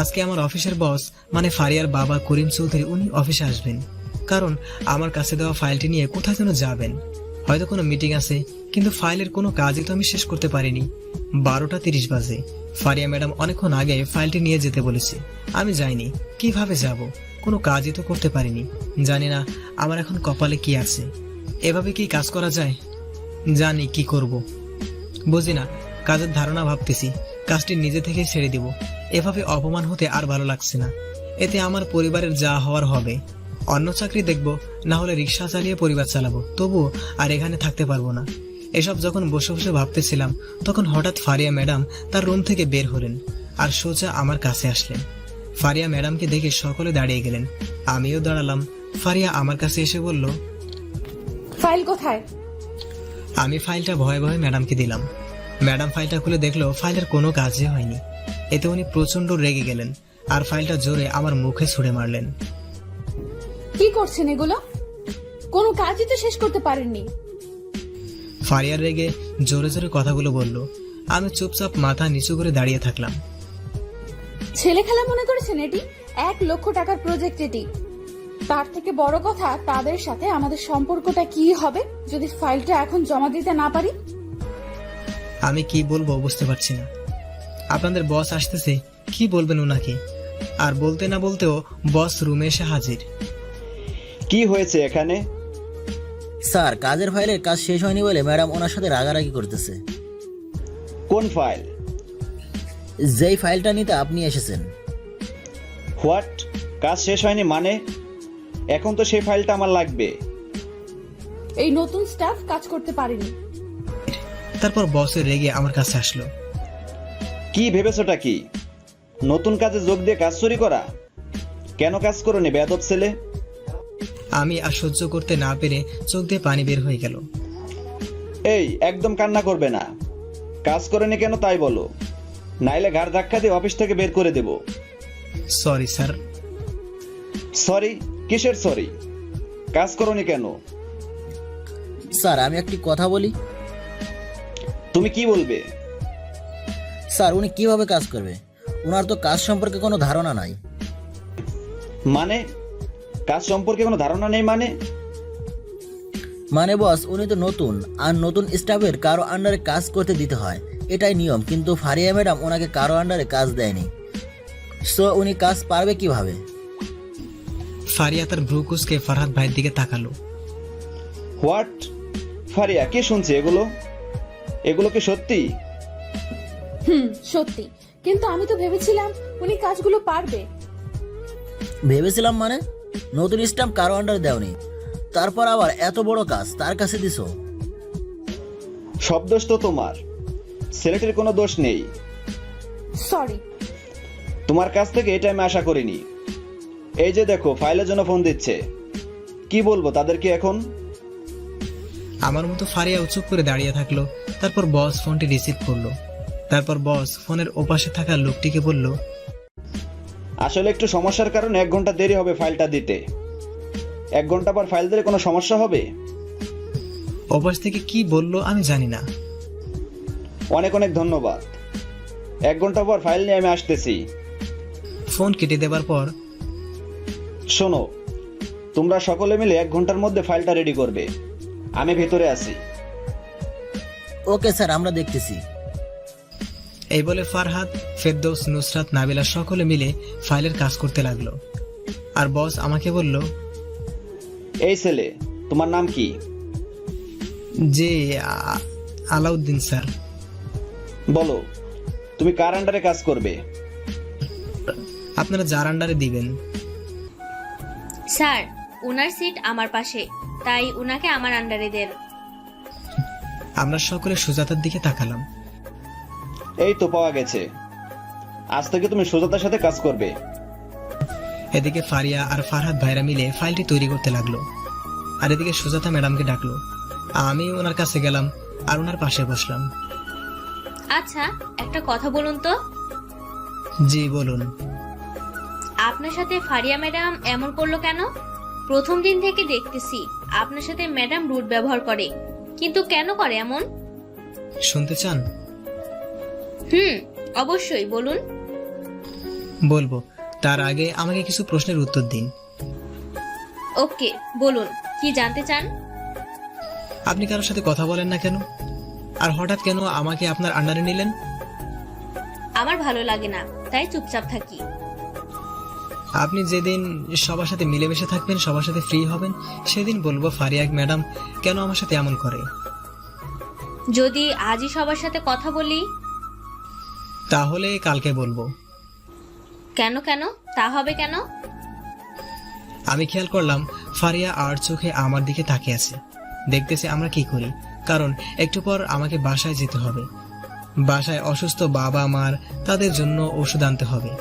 আজকে আমার অফিসের বস মানে ফারিয়ার বাবা করিম চৌধুরী, উনি অফিসে আসবেন, কারণ আমার কাছে দেওয়া ফাইলটি নিয়ে কোথায় যেন যাবেন। হয়তো কোনো মিটিং আছে, কিন্তু ফাইলের কোনো কাজই তো আমি শেষ করতে পারিনি। 12টা 30 বাজে। ফারিয়া ম্যাডাম অনেকক্ষণ আগে ফাইলটি নিয়ে যেতে বলেছে। আমি যাইনি, কিভাবে যাব? কোনো কাজই তো করতে পারিনি। জানি না আমার এখন কপালে কি আছে। এভাবে কি কাজ করা যায়? জানি কি করব, বুঝি না। কাজের ধারণা ভাবতেছি, কাজটি নিজে থেকে ছেড়ে দিব। এভাবে অপমান হতে আর ভালো লাগছে না। এতে আমার পরিবারের যা হওয়ার হবে। অন্য চাকরি দেখব, না হলে রিক্সা চালিয়ে পরিবার চালাবো, তবুও আর এখানে থাকতে পারবো না। এসব যখন বসে বসে ভাবতেছিলাম তখন হঠাৎ ফারিয়া ম্যাডাম তার রুম থেকে বের হলেন আর সোজা আমার কাছে আসলেন। ফারিয়া ম্যাডামকে দেখে সকলে দাঁড়িয়ে গেলেন, আমিও দাঁড়ালাম। ফারিয়া আমার কাছে এসে বলল, ফাইল কোথায়? আমি ফাইলটা ভয়ে ভয়ে ম্যাডামকে দিলাম। ম্যাডাম ফাইলটা খুলে দেখলো ফাইলের কোনো কাজই হয়নি। এতে উনি প্রচন্ড রেগে গেলেন আর ফাইলটা জোরে আমার মুখে ছুঁড়ে মারলেন। কি করছেন এগুলো? কোনো কাজই তো শেষ করতে পারেননি। ফারিয়ার রেগে জোরে জোরে কথাগুলো বলল। আমি চুপচাপ মাথা নিচু করে দাঁড়িয়ে থাকলাম। ছেলে খেলা মনে করেছেন এটি? 1 লক্ষ টাকার প্রজেক্ট এটি। তার থেকে বড় কথা, তাদের সাথে আমাদের সম্পর্কটা কি হবে যদি ফাইলটা এখন জমা দিতে না পারি? আমি কি বলবো বুঝতে পারছি না। আপনাদের বস আসতেছে, কি বলবেন ওনাকে? আর বলতে না বলতেও বস রুমে এসে হাজির। কি হয়েছে এখানে? স্যার, কাজের ফাইলের কাজ শেষ হয়নি বলে ম্যাডাম ওনার সাথে রাগারাগি করতেছে। কোন ফাইল? যেই ফাইলটা নিতে আপনি এসেছেন। হোয়াট? কাজ শেষ হয়নি মানে? এখন তো সেই ফাইলটা আমার লাগবে। এই নতুন স্টাফ কাজ করতে পারেনি। তারপর বসের রেগে আমার কাছে আসলো। কি ভেবেছোটা কি? নতুন কাজে যোগ দিয়ে কাজ চুরি করা? কেন কাজ করোনি বেয়াদব ছেলে? আমি আর সহ্য করতে না পেরে চোখ দিয়ে পানি বের হয়ে গেল। এই, একদম কান্না করবে না। কাজ করেনি কেন তাই বলো, নাইলে ঘাড় ধাক্কা দিয়ে অফিস থেকে বের করে দেব। Sorry sir. সরি? কিসের সরি? কাজ করোনি কেন? স্যার, আমি একটি কথা বলি। তুমি কি বলবে? স্যার, উনি কিভাবে কাজ করবে? ওনার তো কাজ সম্পর্কে কোনো ধারণা নাই। মানে? কাজ সম্পর্কে কোনো ধারণা নেই মানে? মানে বস, উনি তো নতুন, আর নতুন স্টাফের কারো আন্ডারে কাজ করতে দিতে হয়, এটাই নিয়ম। কিন্তু ফারিয়া ম্যাডাম ওনাকে কারো আন্ডারে কাজ দেয়নি, সো উনি কাজ পারবে কিভাবে? ফারিয়া তার ভ্রু কুঁচকে ফারহাদ ভাইয়ের দিকে তাকালো। হোয়াট? ফারিয়া, কি শুনছে এগুলো? এগুলো কি সত্যি? সত্যি, কিন্তু আমি তো ভেবেছিলাম উনি কাজগুলো পারবে। ভেবেছিলাম মানে? নতুন স্ট্যাম্প কারো আন্ডার দেওনি, তারপর আবার এত বড় কাজ তার কাছে দিছো। সব দোষ তো তোমার, ছেলেটির কোনো দোষ নেই। সরি। তোমার কাছ থেকে এটা আমি আশা করিনি। এই যে দেখো, ফাইলের জন্য ফোন দিচ্ছে। কি বলবো তাদেরকে এখন? আমার মতো ফারিয়া চুপ করে দাঁড়িয়ে থাকলো। তারপর বস ফোনটি রিসিভ করলো। তারপর বস ফোনের ওপাশে থাকা লোকটিকে বলল, আসলে একটু সমস্যার কারণে 1 ঘন্টা দেরি হবে ফাইলটা দিতে। 1 ঘন্টা পর ফাইল দিলে কোনো সমস্যা হবে? ওপাশ থেকে কি বললো আমি জানি না। অনেক অনেক ধন্যবাদ। 1 ঘন্টা পর ফাইল নিয়ে আমি আসতেছি। ফোন কেটে দেবার পর, শোনো, তোমরা সকলে মিলে 1 ঘন্টার মধ্যে ফাইলটা রেডি করবে। আমি ভেতরে আছি। ওকে স্যার, আমরা দেখতেছি। এই বলে ফারহাদ, ফেরদৌস, নুসরাত, নাবিলা সকলে মিলে ফাইলের কাজ করতে লাগলো। আর বস আমাকে বলল, এই ছেলে, তোমার নাম কি? যে আলাউদ্দিন স্যার। বলো, তুমি কার আন্ডারে কাজ করবে? আপনারা যার আন্ডারে দিবেন। স্যার, ওনার সিট আমার পাশে, তাই উনাকে আমার আন্ডারে দেন। আমরা সকলে সুজাতার দিকে তাকালাম। এই তো পাওয়া গেছে। আজ থেকে তুমি সুজাতার সাথে কাজ করবে। এদিকে ফারিয়া আর ফারহাদ ভাইরা মিলে ফাইলটি তৈরি করতে লাগলো। আর এদিকে সুজাতা ম্যাডামকে ডাকলো। আমি ওনার কাছে গেলাম আর ওনার পাশে বসলাম। আচ্ছা, একটা কথা বলুন তো। জি বলুন। আপনার সাথে ফারিয়া ম্যাডাম এমন করলো কেন? প্রথম দিন থেকে দেখতেছি আপনার সাথে ম্যাডাম রুড ব্যবহার করে, কিন্তু কেন করে এমন? শুনতে চান? অবশ্যই বলুন। বলবো, তার আগে আমাকে কিছু প্রশ্নের উত্তর দিন। ওকে, বলুন, কি জানতে চান? আপনি কারোর সাথে কথা বলেন না কেন? আর হঠাৎ কেন আমাকে আপনার আন্ডারে নিলেন? আমার ভালো লাগে না, তাই চুপচাপ থাকি। আপনি যেদিন সবার সাথে মিলেমিশে থাকবেন, সবার সাথে ফ্রি হবেন, সেদিন বলবো ফারিয়া ম্যাডাম কেন আমার সাথে এমন করে। যদি আজই সবার সাথে কথা বলি, তাহলে কালকে বলবো। কেন কেন তা হবে কেন? আমি খেয়াল করলাম ফারিয়া আর চোখে আমার দিকে তাকিয়ে আছে, দেখতেছে আমরা কি করি। কারণ একটু পর আমাকে বাসায় যেতে হবে। বাসায় অসুস্থ বাবা মার, তাদের জন্য ওষুধ আনতে হবে।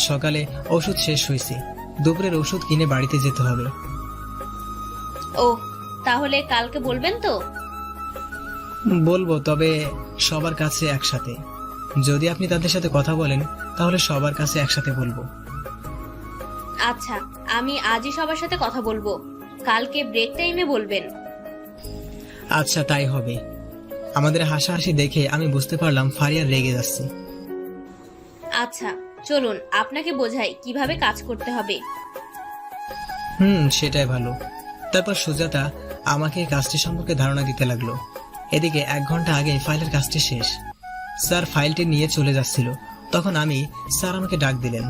সকালে ওষুধ শেষ হয়েছে, দুপুরের ওষুধ কিনে বাড়িতে যেতে হবে। ও, তাহলে কালকে বলবেন তো? বলবো, তবে সবার কাছে একসাথে। যদি আপনি তাদের সাথে কথা বলেন তাহলে সবার কাছে একসাথে বলবো। আচ্ছা, আমি আজই সবার সাথে কথা বলবো, কালকে ব্রেক টাইমে বলবেন। আচ্ছা, তাই হবে। আমাদের হাসাহাসি দেখে আমি বুঝতে পারলাম ফারিয়া রেগে যাচ্ছে। আচ্ছা, চলুন আপনাকে বোঝাই কিভাবে কাজ করতে হবে। সেটাই ভালো। তারপর সুজাতা আমাকে কাজটি সম্পর্কে ধারণা দিতে লাগলো। এদিকে 1 ঘন্টা আগে ফাইলের কাজটি শেষ। স্যার ফাইলটি নিয়ে চলে যাচ্ছিল, তখন স্যার আমাকে ডাক দিলেন।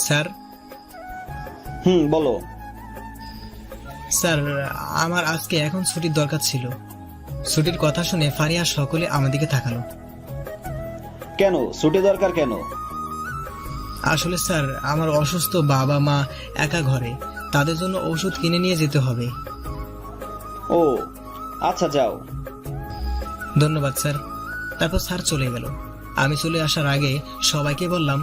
স্যার। বলো। স্যার, আমার আজকে এখন ছুটির দরকার ছিল। ছুটির কথা শুনে ফারিয়া সকলে আমাদিকে তাকালো। কেন ছুটি দরকার কেন? আসলে স্যার, আমার অসুস্থ বাবা মা একা ঘরে, তাদের জন্য ওষুধ কিনে নিয়ে যেতে হবে। ও আচ্ছা, যাও। ধন্যবাদ স্যার। তারপর স্যার চলে গেল। আমি চলে আসার আগে সবাইকে বললাম,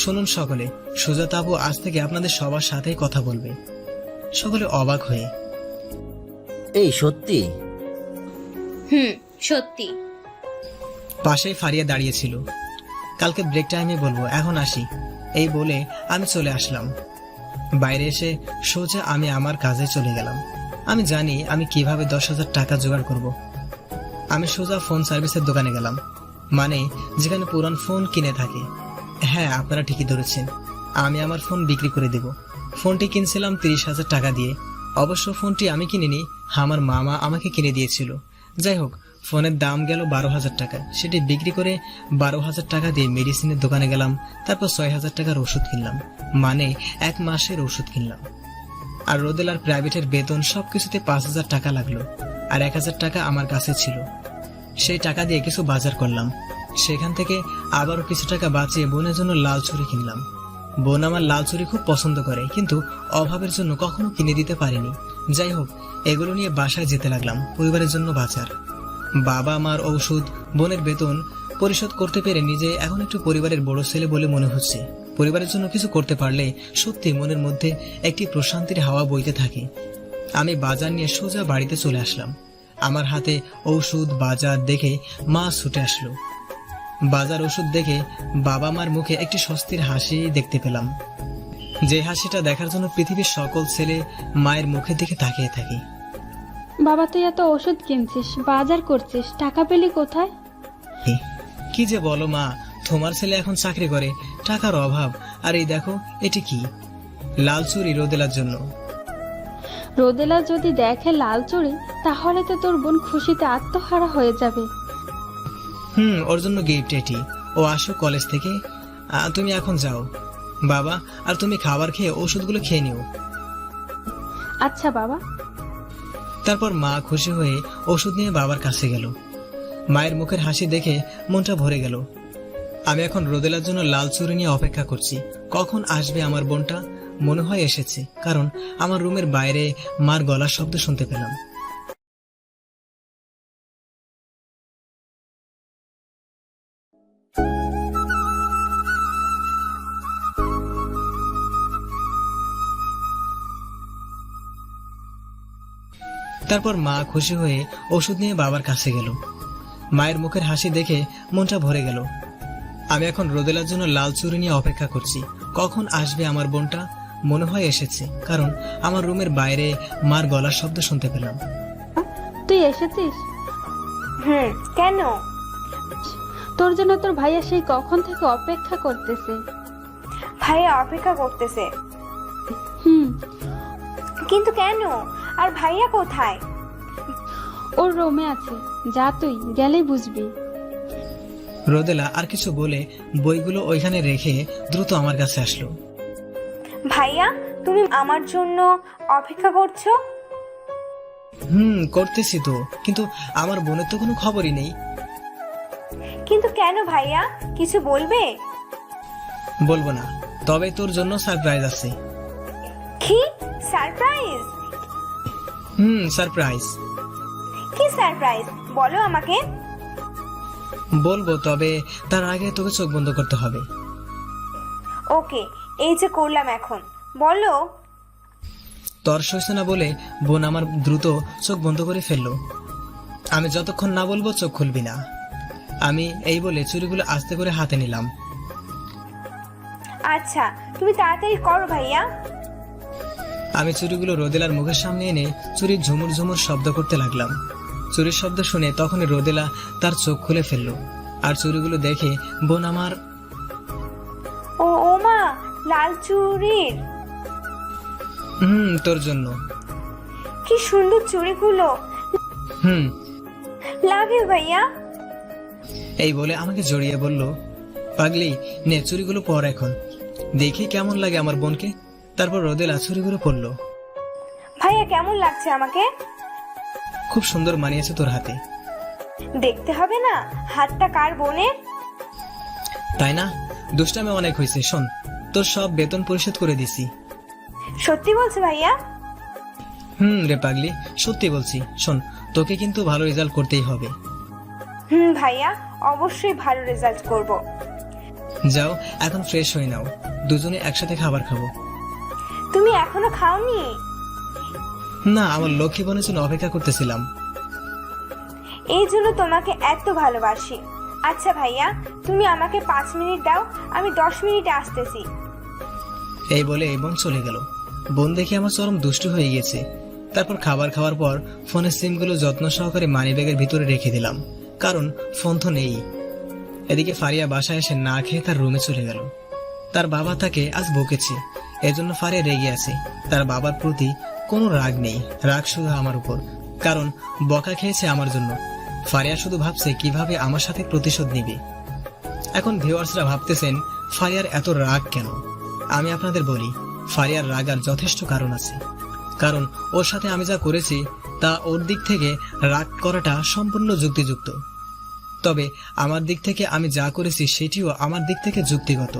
শুনুন সকলে, সুজাতা আপু আজ থেকে আপনাদের সবার সাথেই কথা বলবে। সকলে অবাক হয়ে, এই সত্যি? সত্যি। পাশেই ফারিয়া দাঁড়িয়েছিল। কালকে ব্রেক টাইমে বলবো, এখন আসি, এই বলে আমি চলে আসলাম। বাইরে এসে সোজা আমি আমার কাজে চলে গেলাম। আমি জানি আমি কিভাবে 10,000 টাকা জোগাড় করব। আমি সোজা ফোন সার্ভিসের দোকানে গেলাম, মানে যেখানে পুরান ফোন কিনে থাকে। হ্যাঁ, আপনারা ঠিকই ধরেছেন, আমি আমার ফোন বিক্রি করে দেব। ফোনটি কিনছিলাম 30,000 টাকা দিয়ে। অবশ্য ফোনটি আমি কিনিনি, আমার মামা আমাকে কিনে দিয়েছিল। যাই হোক, ফোনের দাম গেল 12,000 টাকা। সেটি বিক্রি করে 12,000 টাকা দিয়ে মেডিসিনের দোকানে গেলাম। তারপর 6,000 টাকার ওষুধ কিনলাম, মানে 1 মাসের ওষুধ কিনলাম। আর রোদেল আর প্রাইভেটের বেতন সবকিছুতে 5,000 টাকা লাগলো। আর 1,000 টাকা আমার কাছে ছিল, সেই টাকা দিয়ে কিছু বাজার করলাম। সেখান থেকে আবারও কিছু টাকা বাঁচিয়ে বোনের জন্য লাল ছুরি কিনলাম। বোন আমার লাল চুড়ি খুব পছন্দ করে, কিন্তু অভাবের জন্য কখনো কিনে দিতে পারিনি। যাই হোক, এগুলো নিয়ে বাসায় যেতে লাগলাম পরিবারের জন্য বাঁচার। বাবা মার ঔষধ, বোনের বেতন পরিশোধ করতে পেরে নিজে এখন একটু পরিবারের বড় ছেলে বলে মনে হচ্ছে। পরিবারের জন্য কিছু করতে পারলে সত্যি মনের মধ্যে একটি প্রশান্তির হাওয়া বইতে থাকে। আমি বাজার নিয়ে সোজা বাড়িতে চলে আসলাম। আমার হাতে ঔষধ বাজার দেখে মা ছুটে আসলো। বাজার ওষুধ দেখে বাবা মার মুখে একটি স্বস্তির হাসি দেখতে পেলাম, যে হাসিটা দেখার জন্য পৃথিবীর সকল ছেলে মায়ের মুখের দিকে তাকিয়ে থাকে। বাবা তুই এত ওষুধ কিনছিস, বাজার করছিস, টাকা পেলি কোথায়? কি যে বলো মা, তোমার ছেলে এখন চাকরি করে, টাকার অভাব। আর এই দেখো, এটি কি? লাল চুড়ি রোদেলার জন্য। রোদেলা যদি দেখে লাল চুড়ি, তাহলে তো তোর বোন খুশিতে আত্মহারা হয়ে যাবে। ওর জন্য গিফট এটি। ও আসো কলেজ থেকে, তুমি এখন যাও বাবা, আর তুমি খাবার খেয়ে ওষুধগুলো খেয়ে নিও। আচ্ছা বাবা। তারপর মা খুশি হয়ে ওষুধ নিয়ে বাবার কাছে গেল। মায়ের মুখের হাসি দেখে মনটা ভরে গেল। আমি এখন রোদেলার জন্য লাল চুড়ি নিয়ে অপেক্ষা করছি, কখন আসবে আমার বোনটা। মনে হয় এসেছে, কারণ আমার রুমের বাইরে মার গলার শব্দ শুনতে পেলাম। তারপর মা খুশি হয়ে ওষুধ নিয়ে বাবার কাছে গেল। মায়ের মুখের হাসি দেখে মনটা ভরে গেল। আমি এখন রোদেলার জন্য লাল চুড়ি নিয়ে অপেক্ষা করছি, কখন আসবে আমার বোনটা। মনে হয় এসেছে, কারণ আমার রুমের বাইরে মার গলার শব্দ শুনতে পেলাম। তুই এসেছিস? কেন? তোর জন্য তোর ভাইয়া সেই কখন থেকে অপেক্ষা করতেছে। ভাইয়া অপেক্ষা করতেছে? হুম। কিন্তু কেন? আর ভাইয়া কোথায়? ওর রুমে আছে, যা তুই গেলেই বুঝবি। রোদেলা আর কিছু বলে বইগুলো ওইখানে রেখে দ্রুত আমার কাছে আসলো। ভাইয়া, তুমি আমার জন্য অপেক্ষা করছো? করতেছি তো, কিন্তু আমার বোনের তো কোনো খবরই নেই। কিন্তু কেন ভাইয়া, কিছু বলবে? বলবো না, তবে তোর জন্য সারপ্রাইজ আছে। কি সারপ্রাইজ? সারপ্রাইজ। কি সারপ্রাইজ? বলো আমাকে। বলবো, তবে তার আগে তোকে চোখ বন্ধ করতে হবে। ওকে, এই যে করলাম, এখন বলো। তর সইছে না বলে বোন আমার দ্রুত চোখ বন্ধ করে ফেললো। আমি যতক্ষণ না বলবো চোখ খুলবি না। আমি এই বলে চুড়িগুলো আস্তে করে হাতে নিলাম। আচ্ছা, তুমি তাড়াতাড়ি করো ভাইয়া। আমি চুড়িগুলো রোদেলার মুখের সামনে এনে চুরির ঝুমুর ঝুমুর শব্দ করতে লাগলাম। চুরির শব্দ শুনে তখনই রোদেলা তার চোখ খুলে ফেললো। আর চুড়িগুলো দেখে বোন আমার, ও মা, লাল চুড়ির। তোর জন্য। কি সুন্দর চুড়িগুলো। লাভ ইউ ভাইয়া। এই বলে আমাকে জড়িয়ে বলল, পাগলি নে চুড়িগুলো পর, এখন দেখি কেমন লাগে আমার বোনকে। তারপর রোদেলা চুড়িগুলো পরলো। ভাইয়া কেমন লাগছে আমাকে? খুব সুন্দর মানিয়েছে তোর হাতে। দেখতে হবে না হাতটা কার বোনের? তাই না? দুষ্টামি অনেক হয়েছে। শোন, তোর সব বেতন পরিশোধ করে দিছি। সত্যি বলছো ভাইয়া? রে পাগলি, সত্যি বলছি। শোন, তোকে কিন্তু ভালো রেজাল্ট করতেই হবে। ভাইয়া, অবশ্যই ভালো রেজাল্ট করব। যাও এখন ফ্রেশ হয়ে নাও, দুজনে একসাথে খাবার খাবো। তুমি এখনো খাওনি? না, আমার লক্ষ্মী বোনের জন্য অপেক্ষা করতেছিলাম। এই জন্য তোমাকে এত ভালোবাসি। আচ্ছা ভাইয়া, তুমি আমাকে 5 মিনিট দাও, আমি 10 মিনিটে আসতেছি। এই বলে এই বোন চলে গেল। বোন দেখে আমার চরম দুষ্টু হয়ে গেছে। তারপর খাবার খাওয়ার পর ফোনের সিমগুলো যত্ন সহকারে মানি ব্যাগের ভিতরে রেখে দিলাম, কারণ ফোন তো নেই। এদিকে ফারিয়া বাসায় এসে না খেয়ে তার রুমে চলে গেল। তার বাবা তাকে আজ বকেছে, এজন্য ফারিয়া রেগে আছে। তার বাবার প্রতি কোনো রাগ নেই, রাগ শুধু আমার উপর, কারণ বকা খেয়েছে আমার জন্য। ফারিয়া শুধু ভাবছে কিভাবে আমার সাথে প্রতিশোধ নিবে। এখন ভিউয়ার্সরা ভাবতেছেন ফারিয়ার এত রাগ কেন। আমি আপনাদের বলি, ফারিয়ার রাগার যথেষ্ট কারণ আছে। কারণ ওর সাথে আমি যা করেছি তা ওর দিক থেকে রাগ করাটা সম্পূর্ণ যুক্তিযুক্ত। তবে আমার দিক থেকে আমি যা করেছি সেটিও আমার দিক থেকে যুক্তিগত।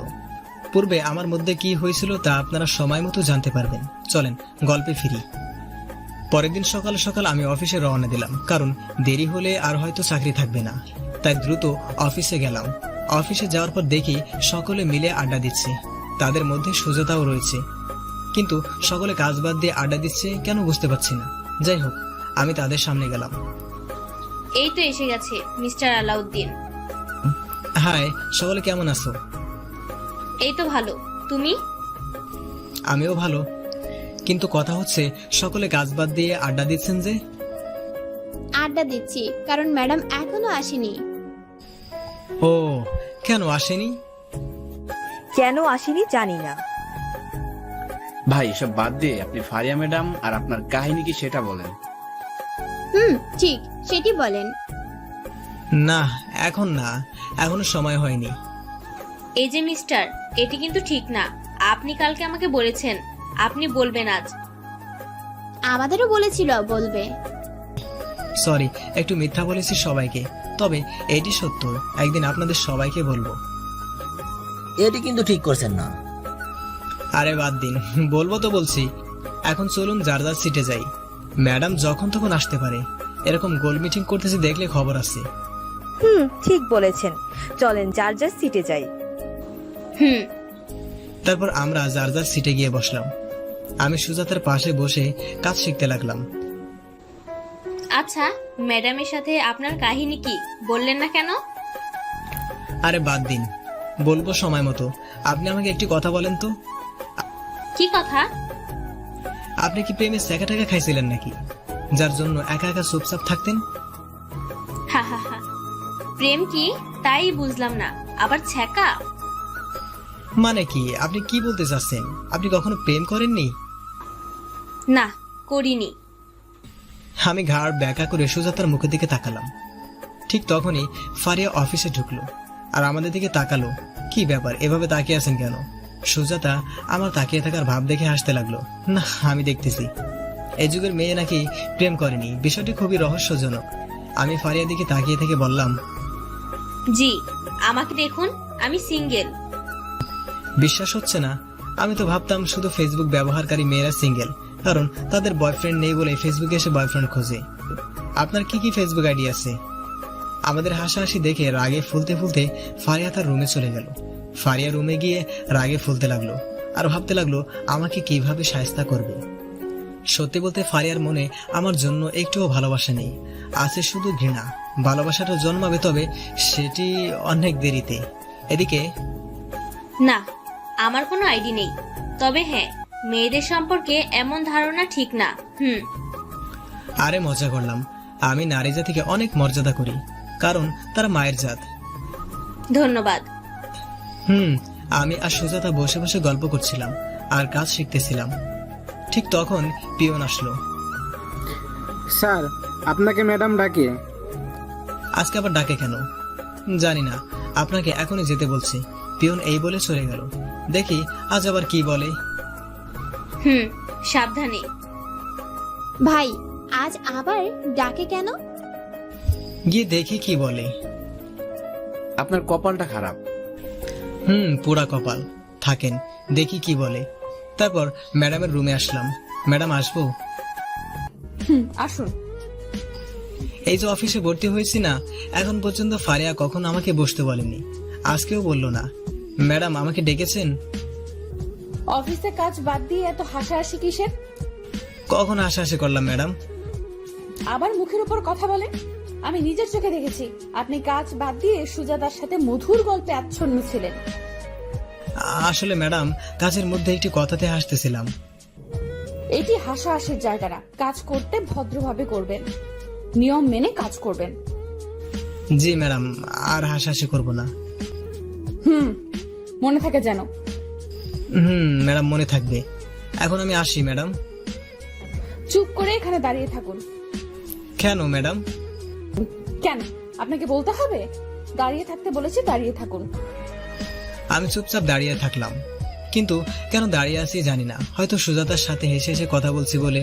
পূর্বে আমার মধ্যে কি হয়েছিল তা আপনারা সময় মতো জানতে পারবেন। চলেন গল্পে ফিরি। পরের দিন সকাল সকাল আমি অফিসে রওনা দিলাম, কারণ দেরি হলে আর হয়তো চাকরি থাকবে না। তাই দ্রুত অফিসে গেলাম। অফিসে যাওয়ার পর দেখি সকলে মিলে আড্ডা দিচ্ছে, তাদের মধ্যে সুজাতাও রয়েছে। কিন্তু সকলে কাজ বাদ দিয়ে আড্ডা দিচ্ছে কেন বুঝতে পারছি না। যাই হোক, আমি তাদের সামনে গেলাম। এই তো এসে গেছে মিস্টার আলাউদ্দিন। হাই, সকলে কেমন আছো? এই তো ভালো, তুমি? আমিও ভালো, কিন্তু কথা হচ্ছে সকলে কাজ বাদ দিয়ে আড্ডা দিচ্ছেন যে? আড্ডা দিচ্ছি কারণ ম্যাডাম এখনো আসেনি। ও, কেন আসেনি? কেন আসেনি জানি না। ভাই এসব বাদ দিয়ে আপনি ফারিয়া ম্যাডাম আর আপনার কাহিনী কি সেটা বলেন। ঠিক, সেটি বলেন। না, এখন না, এখনো সময় হয়নি। এই যে মিস্টার, এটি কিন্তু ঠিক না। আপনি কালকে আমাকে বলেছেন আপনি বলবেন আজ। আমাদেরও বলেছিল বলবে। সরি, একটু মিথ্যা বলেছি সবাইকে, তবে এটি সত্য, একদিন আপনাদের সবাইকে বলবো। এটি কিন্তু ঠিক করছেন না। আরে বাদ দিন, বলবো তো বলছি। এখন চলুন যার যার সিটে যাই। ম্যাডাম যখন তখন আসতে পারে, এরকম গোল মিটিং করতেছে দেখলে খবর আছে। ঠিক বলেছেন, চলেন যার যার সিটে যাই। তারপর আমরা যার যার সিটে গিয়ে বসলাম। আমি সুজাতার পাশে বসে কাজ শিখতে লাগলাম। আচ্ছা, ম্যাডামের সাথে আপনার কাহিনী কি বললেন না কেন? আরে বাদ দিন, বলবো সময় মতো। আপনি আমাকে একটি কথা বলেন তো। কি কথা? আপনি কি প্রেমে সেকা টাকা খাইছিলেন নাকি, যার জন্য একা একা চুপচাপ থাকতেন? হা হা হা, প্রেম কি তাই বুঝলাম না, আবার ছ্যাঁকা? মানে কি, আপনি কি বলতে চাচ্ছেন? আপনি কখনো প্রেম করেননি? না, করিনি। আমি ঘাড় ব্যাকা করে সুজাতার মুখের দিকে তাকালাম। ঠিক তখনই ফারিয়া অফিসে ঢুকলো আর আমাদের দিকে তাকালো। কি ব্যাপার, এভাবে তাকিয়ে আছেন কেন? সুজাতা আমার তাকিয়ে থাকার ভাব দেখে হাসতে লাগলো। না, আমি দেখতেছি এই যুগের মেয়ে নাকি প্রেম করেনি, বিষয়টি খুবই রহস্যজনক। আমি ফারিয়ার দিকে তাকিয়ে থেকে বললাম, জি, আমাকে দেখুন, আমি সিঙ্গেল। বিশ্বাস হচ্ছে না? আমি তো ভাবতাম শুধু ফেসবুক ব্যবহারকারী মেয়েরা সিঙ্গেল, কারণ তাদের বয়ফ্রেন্ড নেই বলে ফেসবুকে এসে বয়ফ্রেন্ড খোঁজে। আপনার কি কি ফেসবুক আইডি আছে? আমাদের হাসাহাসি দেখে রাগে ফুলতে ফুলতে ফারিয়া তার রুমে চলে গেল। ফারিয়া রুমে গিয়ে রাগে ফুলতে লাগলো আর ভাবতে লাগলো আমাকে কিভাবে শায়েস্তা করবে। সত্যি বলতে ফারিয়ার মনে আমার জন্য একটুও ভালোবাসা নেই, আছে শুধু ঘৃণা। ভালোবাসাটা জন্মাবে, তবে সেটি অনেক দেরিতে। এদিকে না, আমার কোনো আইডি নেই, তবে হ্যাঁ, মেয়েদের সম্পর্কে এমন ধারণা ঠিক না। আরে মজা করলাম, আমি নারী জাতিকে অনেক মর্যাদা করি, কারণ তারা মায়ের জাত। ধন্যবাদ। আমি আর সুজাতা বসে বসে গল্প করছিলাম আর কাজ শিখতেছিলাম। ঠিক তখন পিয়ন আসলো। স্যার, আপনাকে ম্যাডাম ডাকে। আজকে আবার ডাকে কেন জানি না, আপনাকে এখনই যেতে বলছি। পিয়ন এই বলে চলে গেল। দেখি আজ আবার কি বলে। সাবধানে। ভাই, আজ আবার ডাকে কেন? গিয়ে দেখি কি বলে। আপনার কপালটা খারাপ। পুরা কপাল। থাকেন, দেখি কি বলে। তারপর ম্যাডামের রুমে আসলাম। ম্যাডাম আসবো? আসুন। এই যে অফিসে ভর্তি হয়েছি না, এখন পর্যন্ত ফারিয়া কখনো আমাকে বসতে বলেনি, আজকেও বললো না। ম্যাডাম আমাকে ডেকেছেন? অফিসে কাজ বাদ দিয়ে এত হাসাহাসি কিসের? কখন হাসাহাসি করলাম ম্যাডাম? আবার মুখের উপর কথা বলে। আমি নিজের চোখে দেখেছি আপনি কাজ বাদ দিয়ে সুজাতার সাথে মধুর গল্পে আচ্ছন্ন ছিলেন। আসলে ম্যাডাম, কাজের মধ্যে একটি কথাতে হাসতেছিলাম। এটি হাসাহাসির জায়গা না, কাজ করতে ভদ্রভাবে করবেন, নিয়ম মেনে কাজ করবেন। জি ম্যাডাম, আর হাসাহাসি করবো না। মনে থাকে যেন। ম্যাডাম, মনে থাকবে। এখন আমি আসি ম্যাডাম। চুপ করে এখানে দাঁড়িয়ে থাকুন। কেন ম্যাডাম? কেন আপনাকে বলতে হবে? দাঁড়িয়ে থাকতে বলেছি, দাঁড়িয়ে থাকুন। আমি চুপচাপ দাঁড়িয়ে থাকলাম, কিন্তু কেন দাঁড়িয়ে আছি জানি না। হয়তো সুজাতার সাথে হেসে হেসে কথা বলছি বলে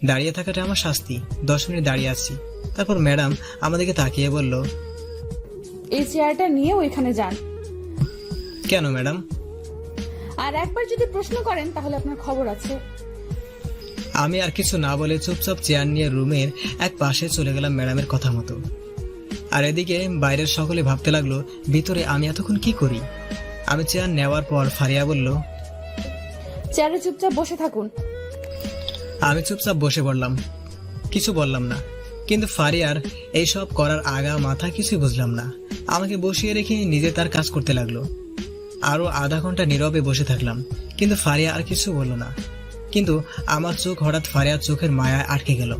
দাঁড়িয়ে থাকাটা আমার শাস্তি। 10 মিনিট দাঁড়িয়ে আছি। তারপর ম্যাডাম আমাদেরকে তাকিয়ে বলল, এই চেয়ারটা নিয়ে ওইখানে যান। কেন ম্যাডাম? আর একবার যদি প্রশ্ন করেন তাহলে আপনার খবর আছে। আমি আর কিছু না বলে চুপচাপ চেয়ার নিয়ে রুমের এক পাশে চলে গেলাম ম্যাডামের কথা মতো। আর এদিকে বাইরের সকলে ভাবতে লাগলো ভিতরে আমি এতক্ষণ কি করি। আমি চেয়ার নেওয়ার পর ফারিয়া বলল, চেয়ারে চুপচাপ বসে থাকুন। আমি চুপচাপ বসে পড়লাম, কিছু বললাম না। কিন্তু ফারিয়ার এইসব করার আগা মাথা কিছুই বুঝলাম না। আমাকে বসিয়ে রেখে নিজে তার কাজ করতে লাগলো। আরো আধা ঘন্টা নীরবে বসে থাকলাম, কিন্তু ফারিয়া আর কিছু বলল না। কিন্তু আমার চোখ হঠাৎ ফারিয়ার চোখের মায়ায় আটকে গেল।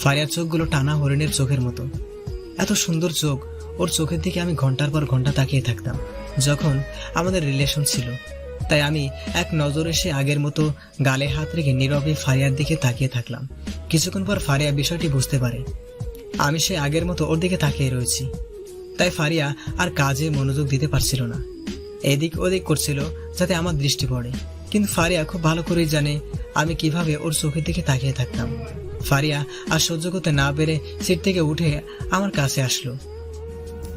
ফারিয়ার চোখগুলো টানা হরিণের চোখের মতো, এত সুন্দর চোখ। ওর চোখের দিকে আমি ঘন্টার পর ঘন্টা তাকিয়ে থাকতাম যখন আমাদের রিলেশন ছিল। তাই আমি এক নজরে সে আগের মতো গালে হাত রেখে নীরবে ফারিয়ার দিকে তাকিয়ে থাকলাম। কিছুক্ষণ পর ফারিয়া বিষয়টি বুঝতে পারে আমি সে আগের মতো ওর দিকে তাকিয়ে রয়েছি। তাই ফারিয়া আর কাজে মনোযোগ দিতে পারছিল না, এদিক ওদিক করছিল যাতে আমার দৃষ্টি পড়ে। কিন্তু ফারিয়া খুব ভালো করেই জানে আমি কিভাবে ওর চোখের দিকে তাকিয়ে থাকতাম। ফারিয়া আর সহ্য করতে না পেরে সিট থেকে উঠে আমার কাছে আসলো।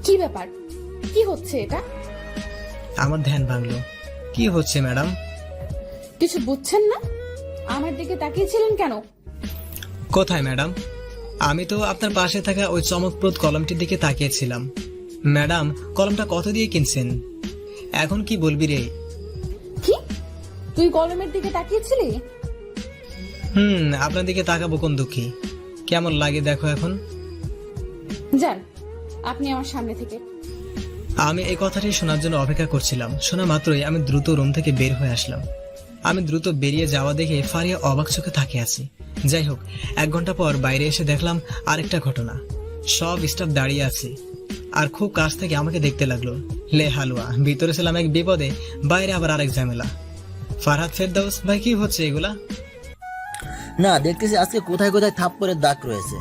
কি ব্যাপার, কি হচ্ছে এটা? আমার ধ্যান ভাঙলো। কি হচ্ছে ম্যাডাম? কিছু বুঝছেন না? আমার দিকে তাকিয়েছিলেন কেন? কোথায় ম্যাডাম? আমি তো আপনার পাশে থাকা ওই চমকপ্রদ কলমটির দিকে তাকিয়েছিলাম। ম্যাডাম, কলমটা কত দিয়ে কিনছেন? এখন কি বলবি রে? কি, তুই কলমের দিকে তাকিয়েছিলি? আপনার দিকে তাকাবো কোন দুঃখী? কেমন লাগে দেখো এখন। যান আপনি আমার সামনে থেকে। আমি এই কথাটি শোনার জন্য অপেক্ষা করছিলাম। শোনা মাত্রই আমি দ্রুত রুম থেকে বের হয়ে আসলাম। আমি দ্রুত বেরিয়ে যাওয়া দেখে ফারিয়া অবাক চোখে তাকিয়ে আছে। যাই হোক, 1 ঘন্টা পর বাইরে এসে দেখলাম আরেকটা ঘটনা। সব স্টাফ দাঁড়িয়ে আছে আর খুব কাছ থেকে আমাকে দেখতে লাগলো। লে হালুয়া, ভিতরে ছিলাম এক বিপদে, বাইরে আবার আরেক ঝামেলা। ফারহাদ, ফেরদাউস ভাই, কি হচ্ছে এগুলা? না, দেখতেছি আজকে কোথায় কোথায় থাপ্পড়ের দাগ রয়েছে।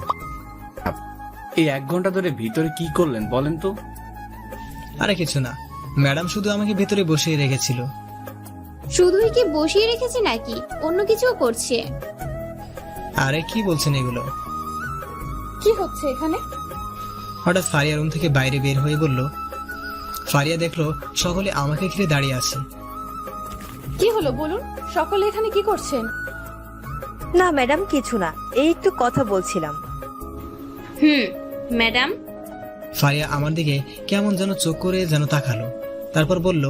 এই 1 ঘন্টা ধরে ভিতরে কি করলেন বলেন তো? আরে কিছু না, ম্যাডাম শুধু আমাকে ভিতরে বসিয়ে রেখেছিল। শুধুই কি বসিয়ে রেখেছে নাকি অন্য কিছুও করছে? আরে কি বলছেন এগুলো? কি হচ্ছে এখানে? হঠাৎ ফারিয়া রুম থেকে বাইরে বের হয়ে বলল। ফারিয়া দেখলো সকলে আমাকে ঘিরে দাঁড়িয়ে আছে। কি হলো বলুন, সকলে এখানে কি করছেন? না ম্যাডাম, কিছু না, এই একটু কথা বলছিলাম। ম্যাডাম। ফারিয়া আমার দিকে কেমন যেন চোখ করে যেন তাকালো, তারপর বলল,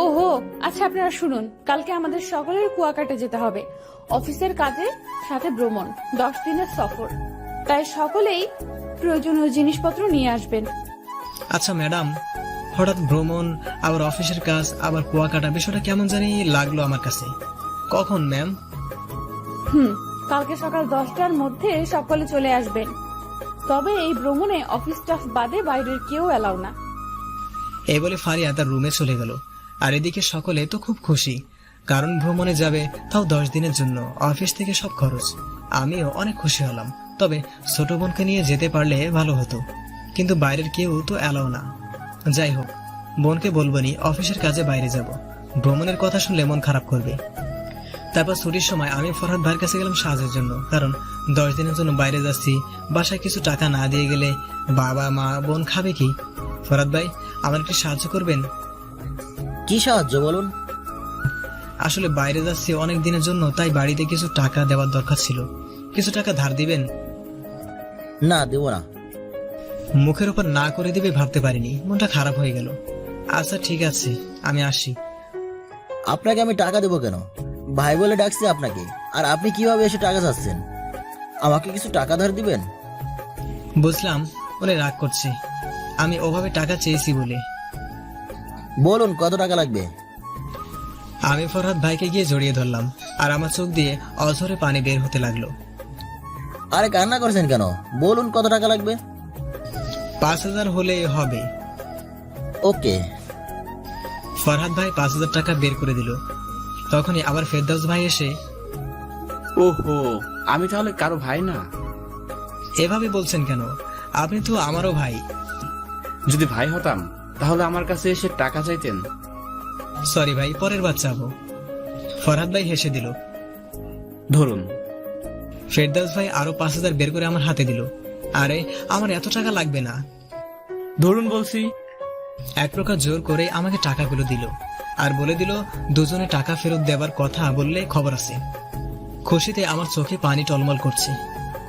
ওহো আচ্ছা, আপনারা শুনুন, কালকে আমাদের সকলের কুয়াকাটা যেতে হবে। অফিসের কাজে সাথে ভ্রমণ, 10 দিনের সফর। তাই সকলেই প্রয়োজনীয় জিনিসপত্র নিয়ে আসবেন। আচ্ছা ম্যাডাম, হঠাৎ ভ্রমণ, আবার অফিসের কাজ, আবার কুয়াকাটা, বিষয়টা কেমন জানি লাগলো আমার কাছে। কখন ম্যাম? কালকে সকাল 10টার মধ্যে সকলে চলে আসবেন। তবে এই ভ্রমণে অফিস স্টাফ বাদে বাইরের কেউ এলাও না। এই বলে ফারিয়া তার রুমে চলে গেল। আর এদিকে সকলে তো খুব খুশি, কারণ ভ্রমণে যাবে, তাও 10 দিনের জন্য, অফিস থেকে সব খরচ। আমিও অনেক খুশি হলাম। তবে ছোট বোনকে নিয়ে যেতে পারলে ভালো হতো, কিন্তু বাইরের কেউ তো এলাও না। যাই হোক, বোনকে বলবনি অফিসের কাজে বাইরে যাব, ভ্রমণের কথা শুনলে মন খারাপ করবে। তারপর ছুটির সময় আমি ফরহাদ ভাইয়ের কাছে গেলাম সাহায্যের জন্য, কারণ 10 দিনের জন্য বাইরে যাচ্ছি, বাসায় কিছু টাকা না দিয়ে গেলে বাবা মা বোন খাবে কি। ফরহাদ ভাই, আমার একটু সাহায্য করবেন? কি সাহায্য বলুন? আসলে বাইরে যাচ্ছি অনেক দিনের জন্য, তাই বাড়িতে কিছু টাকা দেওয়ার দরকার ছিল। কিছু টাকা ধার দিবেন? না, দেব না। মুখের উপর না করে দিবে ভাবতে পারিনি, মনটা খারাপ হয়ে গেল। আচ্ছা ঠিক আছে, আমি আসি। আপনাকে আমি টাকা দেবো কেন? ভাই বলে ডাকছি আপনাকে, আর আপনি কিভাবে এসে টাকা চাচ্ছেন? আমাকে কিছু টাকা ধার দিবেন? বুঝলাম বলে রাগ করছে, আমি ওভাবে টাকা চেয়েছি বলে। বলুন কত টাকা লাগবে? আমি ফরহাদ ভাইকে গিয়ে জড়িয়ে ধরলাম, আর আমার চোখ দিয়ে অঝরে পানি বের হতে লাগলো। আরে কান্না করছেন কেন? বলুন কত টাকা লাগবে? 5,000 হলে হবে। ওকে। ফরহাদ ভাই 5,000 টাকা বের করে দিল। তখনই আবার ফেরদাউস ভাই এসে, ওহো, আমি তাহলে কারো ভাই না? এভাবে বলছেন কেন? আপনি তো আমারও ভাই। যদি ভাই হতাম তাহলে আমার কাছে এসে টাকা চাইতেন। সরি ভাই, পরের বার চাবো। ফরহাদ ভাই হেসে দিল। ধরুন। ফেরদাউস ভাই আরো 5,000 বের করে আমার হাতে দিল। আরে আমার এত টাকা লাগবে না, ধরুন বলছি। এক প্রকার জোর করে আমাকে টাকাগুলো দিল। আর বলে দিল দুজনে টাকা ফেরত দেবার কথা বললে খবর আছে। খুশিতে আমার চোখে পানি টলমল করছে,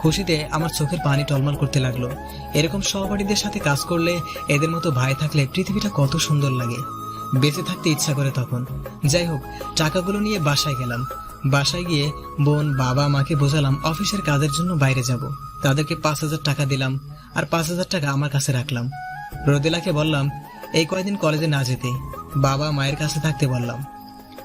খুশিতে আমার চোখের পানি টলমল করতে লাগলো। এরকম সহপাঠীদের সাথে কাজ করলে, এদের মতো ভাই থাকলে পৃথিবীটা কত সুন্দর লাগে, বেঁচে থাকতে ইচ্ছা করে তখন। যাই হোক, টাকাগুলো নিয়ে বাসায় গেলাম। বাসায় গিয়ে বোন, বাবা, মাকে বোঝালাম অফিসের কাজের জন্য বাইরে যাব। তাদেরকে 5,000 টাকা দিলাম আর 5,000 টাকা আমার কাছে রাখলাম। রোদেলাকে বললাম এই কয়দিন কলেজে না যেতে, বাবা মায়ের কাছে থাকতে বললাম।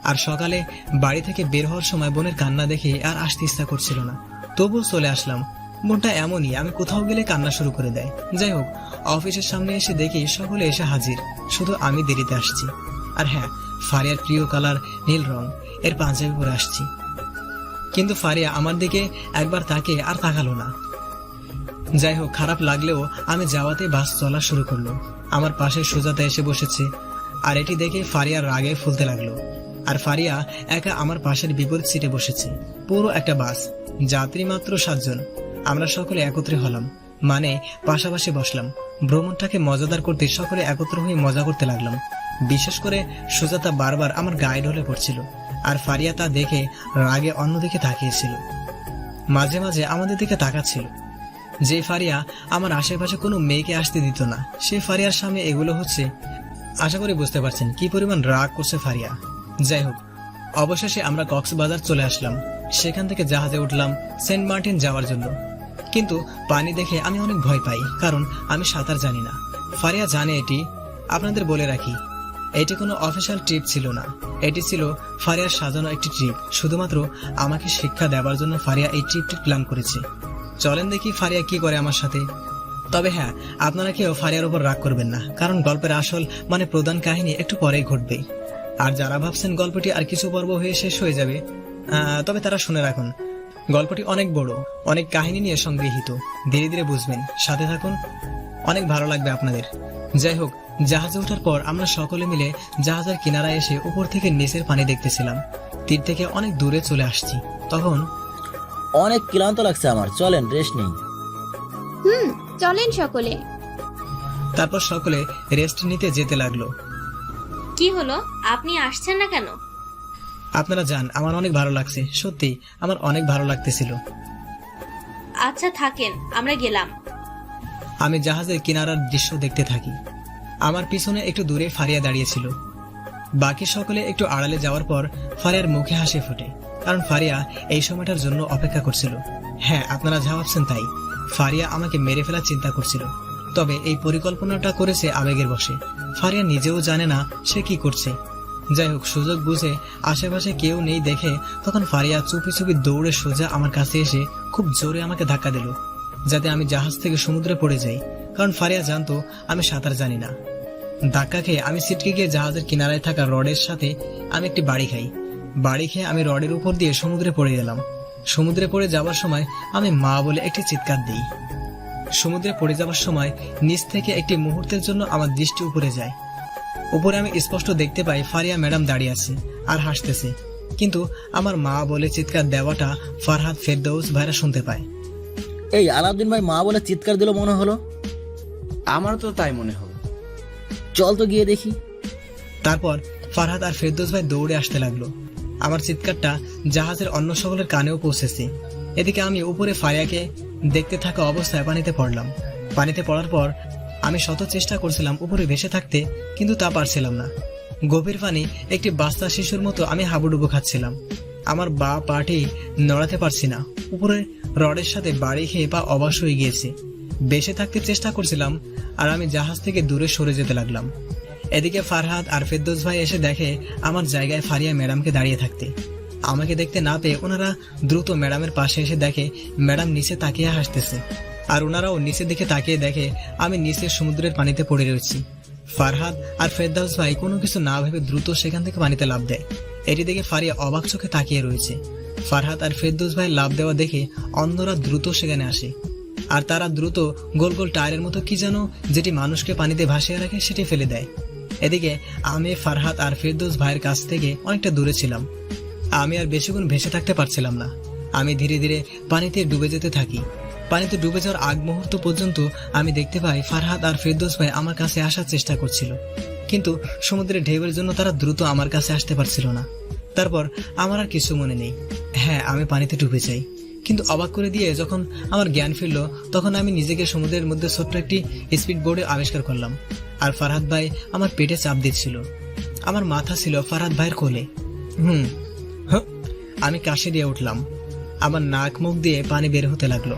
আর সকালে বাড়ি থেকে বের হওয়ার সময় বোনের কান্না দেখে আর আসতে ইচ্ছা করছিল না, তবুও চলে আসলাম। বোনটা এমনই, আমি কোথাও গেলে কান্না শুরু করে দেয়। যাই হোক, অফিসের সামনে এসে দেখি সকলে এসে হাজির, শুধু আমি দেরিতে আসছি। আর হ্যাঁ, ফারিয়ার প্রিয় কালার নীল রং, এর পাঞ্জাবি পরে আসছি। কিন্তু ফারিয়া আমার দিকে একবার তাকে আর তাকালো না। যাই হোক, খারাপ লাগলেও আমি যাওয়াতে বাস চলা শুরু করলো। আমার পাশে সুজাতা এসে বসেছে, আর এটি দেখে ফারিয়ার রাগে ফুলতে লাগলো। আর ফারিয়া একা আমার পাশের বিপরীত সিটে বসেছে। পুরো একটা বাস, যাত্রী মাত্র 7 জন। আমরা সকলে একত্রে হলাম, মানে পাশাপাশি বসলাম। ভ্রমণটাকে মজাদার করতে সকলে একত্র হয়ে মজা করতে লাগলাম। বিশেষ করে সুজাতা বারবার আমার গায়ে ঢলে পড়ছিল, আর ফারিয়া তা দেখে রাগে অন্যদিকে তাকিয়েছিল। মাঝে মাঝে আমাদের দিকে তাকাচ্ছিল। যে ফারিয়া আমার আশেপাশে কোনো মেয়েকে আসতে দিত না, সে ফারিয়ার সামনে এগুলো হচ্ছে। আশা করি বুঝতে পারছেন কি পরিমাণ রাগ করছে ফারিয়া। যাই হোক, অবশেষে আমরা কক্সবাজার চলে আসলাম। সেখান থেকে জাহাজে উঠলাম সেন্ট মার্টিন যাওয়ার জন্য। কিন্তু পানি দেখে আমি অনেক ভয় পাই, কারণ আমি সাঁতার জানি না। ফারিয়া জানে এটি। আপনাদের বলে রাখি, এটি কোনো অফিসিয়াল ট্রিপ ছিল না, এটি ছিল ফারিয়ার সাজানো একটি ট্রিপ। শুধুমাত্র আমাকে শিক্ষা দেওয়ার জন্য ফারিয়া এই ট্রিপটি প্ল্যান করেছে। চলেন দেখি ফারিয়া কি করে আমার সাথে। তবে হ্যাঁ, আপনারা কেউ ফারিয়ার উপর রাগ করবেন না, কারণ গল্পের আসল মানে প্রধান কাহিনী একটু পরেই ঘটবে। আর যারা ভাবছেন গল্পটি আর কিছু পর্ব হয়ে শেষ হয়ে যাবে, তবে তারা শুনে রাখুন, গল্পটি অনেক বড়, অনেক কাহিনী নিয়ে সংগৃহীত। ধীরে ধীরে বুঝবেন, সাথে থাকুন, অনেক ভালো লাগবে আপনাদের। যাই হোক, জাহাজে ওঠার পর আমরা সকলে মিলে জাহাজের কিনারায় এসে উপর থেকে নিচের পানি দেখতেছিলাম। তীর থেকে অনেক দূরে চলে আসছি। তখন অনেক ক্লান্ত লাগছে আমার, চলেন রেস্ট নেই। চলেন সকলে। তারপর সকলে রেস্ট নিতে যেতে লাগলো। কি হলো, আপনি আসছেন না কেন? আপনারা যান, আমার অনেক ভালো লাগছে, সত্যি আমার অনেক ভালো লাগতেছিল। আচ্ছা থাকেন, আমরা গেলাম। আমি জাহাজের কিনারার দৃশ্য দেখতে থাকি। আমার পিছনে একটু দূরে ফারিয়া দাঁড়িয়েছিল। বাকি সকলে একটু আড়ালে যাওয়ার পর ফারিয়ার মুখে হাসি ফোটে, কারণ ফারিয়া এই সময়টার জন্য অপেক্ষা করছিল। হ্যাঁ, আপনারা যা ভাবছেন তাই, ফারিয়া আমাকে মেরে ফেলার চিন্তা করছিল। তবে এই পরিকল্পনাটা করেছে আবেগের বশে। ফারিয়া নিজেও জানে না সে কি করছে। যাই হোক, সুযোগ বুঝে আশেপাশে কেউ নেই দেখে তখন ফারিয়া চুপি চুপি দৌড়ে সোজা আমার কাছে এসে খুব জোরে আমাকে ধাক্কা দিল, যাতে আমি জাহাজ থেকে সমুদ্রে পড়ে যাই, কারণ ফারিয়া জানতো আমি সাঁতার জানি না। ধাক্কা খেয়ে আমি ছিটকে গিয়ে জাহাজের কিনারায় থাকা রডের সাথে আমি একটি বাড়ি খাই। বাড়ি খেয়ে আমি রডের উপর দিয়ে সমুদ্রে পড়ে গেলাম। সমুদ্রে পড়ে যাওয়ার সময় আমি মা বলে একটি চিৎকার দিই। সমুদ্রে পড়ে যাওয়ার সময় নিচ থেকে একটি মুহূর্তের জন্য আমার দৃষ্টি উপরে যায়। উপরে আমি স্পষ্ট দেখতে পাই ফারিয়া ম্যাডাম দাঁড়িয়ে আছে আর হাসতেছে, কিন্তু আমার মা বলে চিৎকার দেওয়াটা ফারহাদ, ফেরদৌস ভাইরা শুনতে পায়। এই আলাউদ্দিন ভাই মা বলে চিৎকার দিল মনে হলো। আমার তো তাই মনে হলো। চল তো গিয়ে দেখি। তারপর ফারহাদ আর ফেরদৌস ভাই দৌড়ে আসতে লাগলো। আমার চিৎকারটা জাহাজের অন্য সকলের কানেও পৌঁছেছে। এদিকে আমি উপরে ফারিয়াকে দেখতে থাকা অবস্থায় পানিতে পড়লাম। পানিতে পড়ার পর আমি শত চেষ্টা করছিলাম উপরে ভেসে থাকতে, কিন্তু তা পারছিলাম না। গভীর পানি একটি বাচ্চা শিশুর মতো আমি হাবুডুবু খাচ্ছিলাম। আমার বা পাটি নড়াতে পারছি না। উপরে রডের সাথে বাড়ি খেয়ে পা অবাস হয়ে গিয়েছে। বেঁচে থাকতে চেষ্টা করছিলাম, আর আমি জাহাজ থেকে দূরে সরে যেতে লাগলাম। এদিকে ফারহাদ আর ফেরদৌস ভাই এসে দেখে আমার জায়গায় ফারিয়া ম্যাডামকে দাঁড়িয়ে থাকতে। আমাকে দেখতে না পেয়ে ওনারা দ্রুত ম্যাডামের পাশে এসে দেখে ম্যাডাম নিচে তাকিয়ে হাসতেছে, আর ওনারাও নিচের দিকে তাকিয়ে দেখে আমি নিচের সমুদ্রের পানিতে পড়ে রয়েছি। ফারহাদ আর ফেরদৌস ভাই কোনো কিছু না ভেবে দ্রুত সেখান থেকে পানিতে লাফ দেয়। এটি দেখে ফারিয়া অবাক চোখে তাকিয়ে রয়েছে। ফারহাদ আর ফেরদৌস ভাই লাফ দেওয়া দেখে অন্যরা দ্রুত সেখানে আসে, আর তারা দ্রুত গোল গোল টায়ারের মতো কি যেন যেটি মানুষকে পানিতে ভাসিয়ে রাখে সেটি ফেলে দেয়। এদিকে আমি ফারহাদ আর ফেরদৌস ভাইয়ের কাছ থেকে অনেকটা দূরে ছিলাম। আমি আর বেশিক্ষণ ভেসে থাকতে পারছিলাম না। আমি ধীরে ধীরে পানিতে ডুবে যেতে থাকি। পানিতে ডুবে যাওয়ার আগ মুহূর্ত পর্যন্ত আমি দেখতে পাই ফারহাদ আর ফেরদৌস ভাই আমার কাছে আসার চেষ্টা করছিল, কিন্তু সমুদ্রের ঢেউয়ের জন্য তারা দ্রুত আমার কাছে আসতে পারছিল না। তারপর আমার আর কিছু মনে নেই। হ্যাঁ, আমি পানিতে ডুবে যাই, কিন্তু অবাক করে দিয়ে যখন আমার জ্ঞান ফিরল তখন আমি নিজেকে সমুদ্রের মধ্যে ছোট্ট একটি স্পিড বোর্ডে আবিষ্কার করলাম। আর ফারহাদ ভাই আমার পেটে চাপ দিচ্ছিল। আমার মাথা ছিল ফারহাদ ভাইয়ের কোলে। আমি কাশি দিয়ে উঠলাম। আমার নাক মুখ দিয়ে পানি বের হতে লাগলো।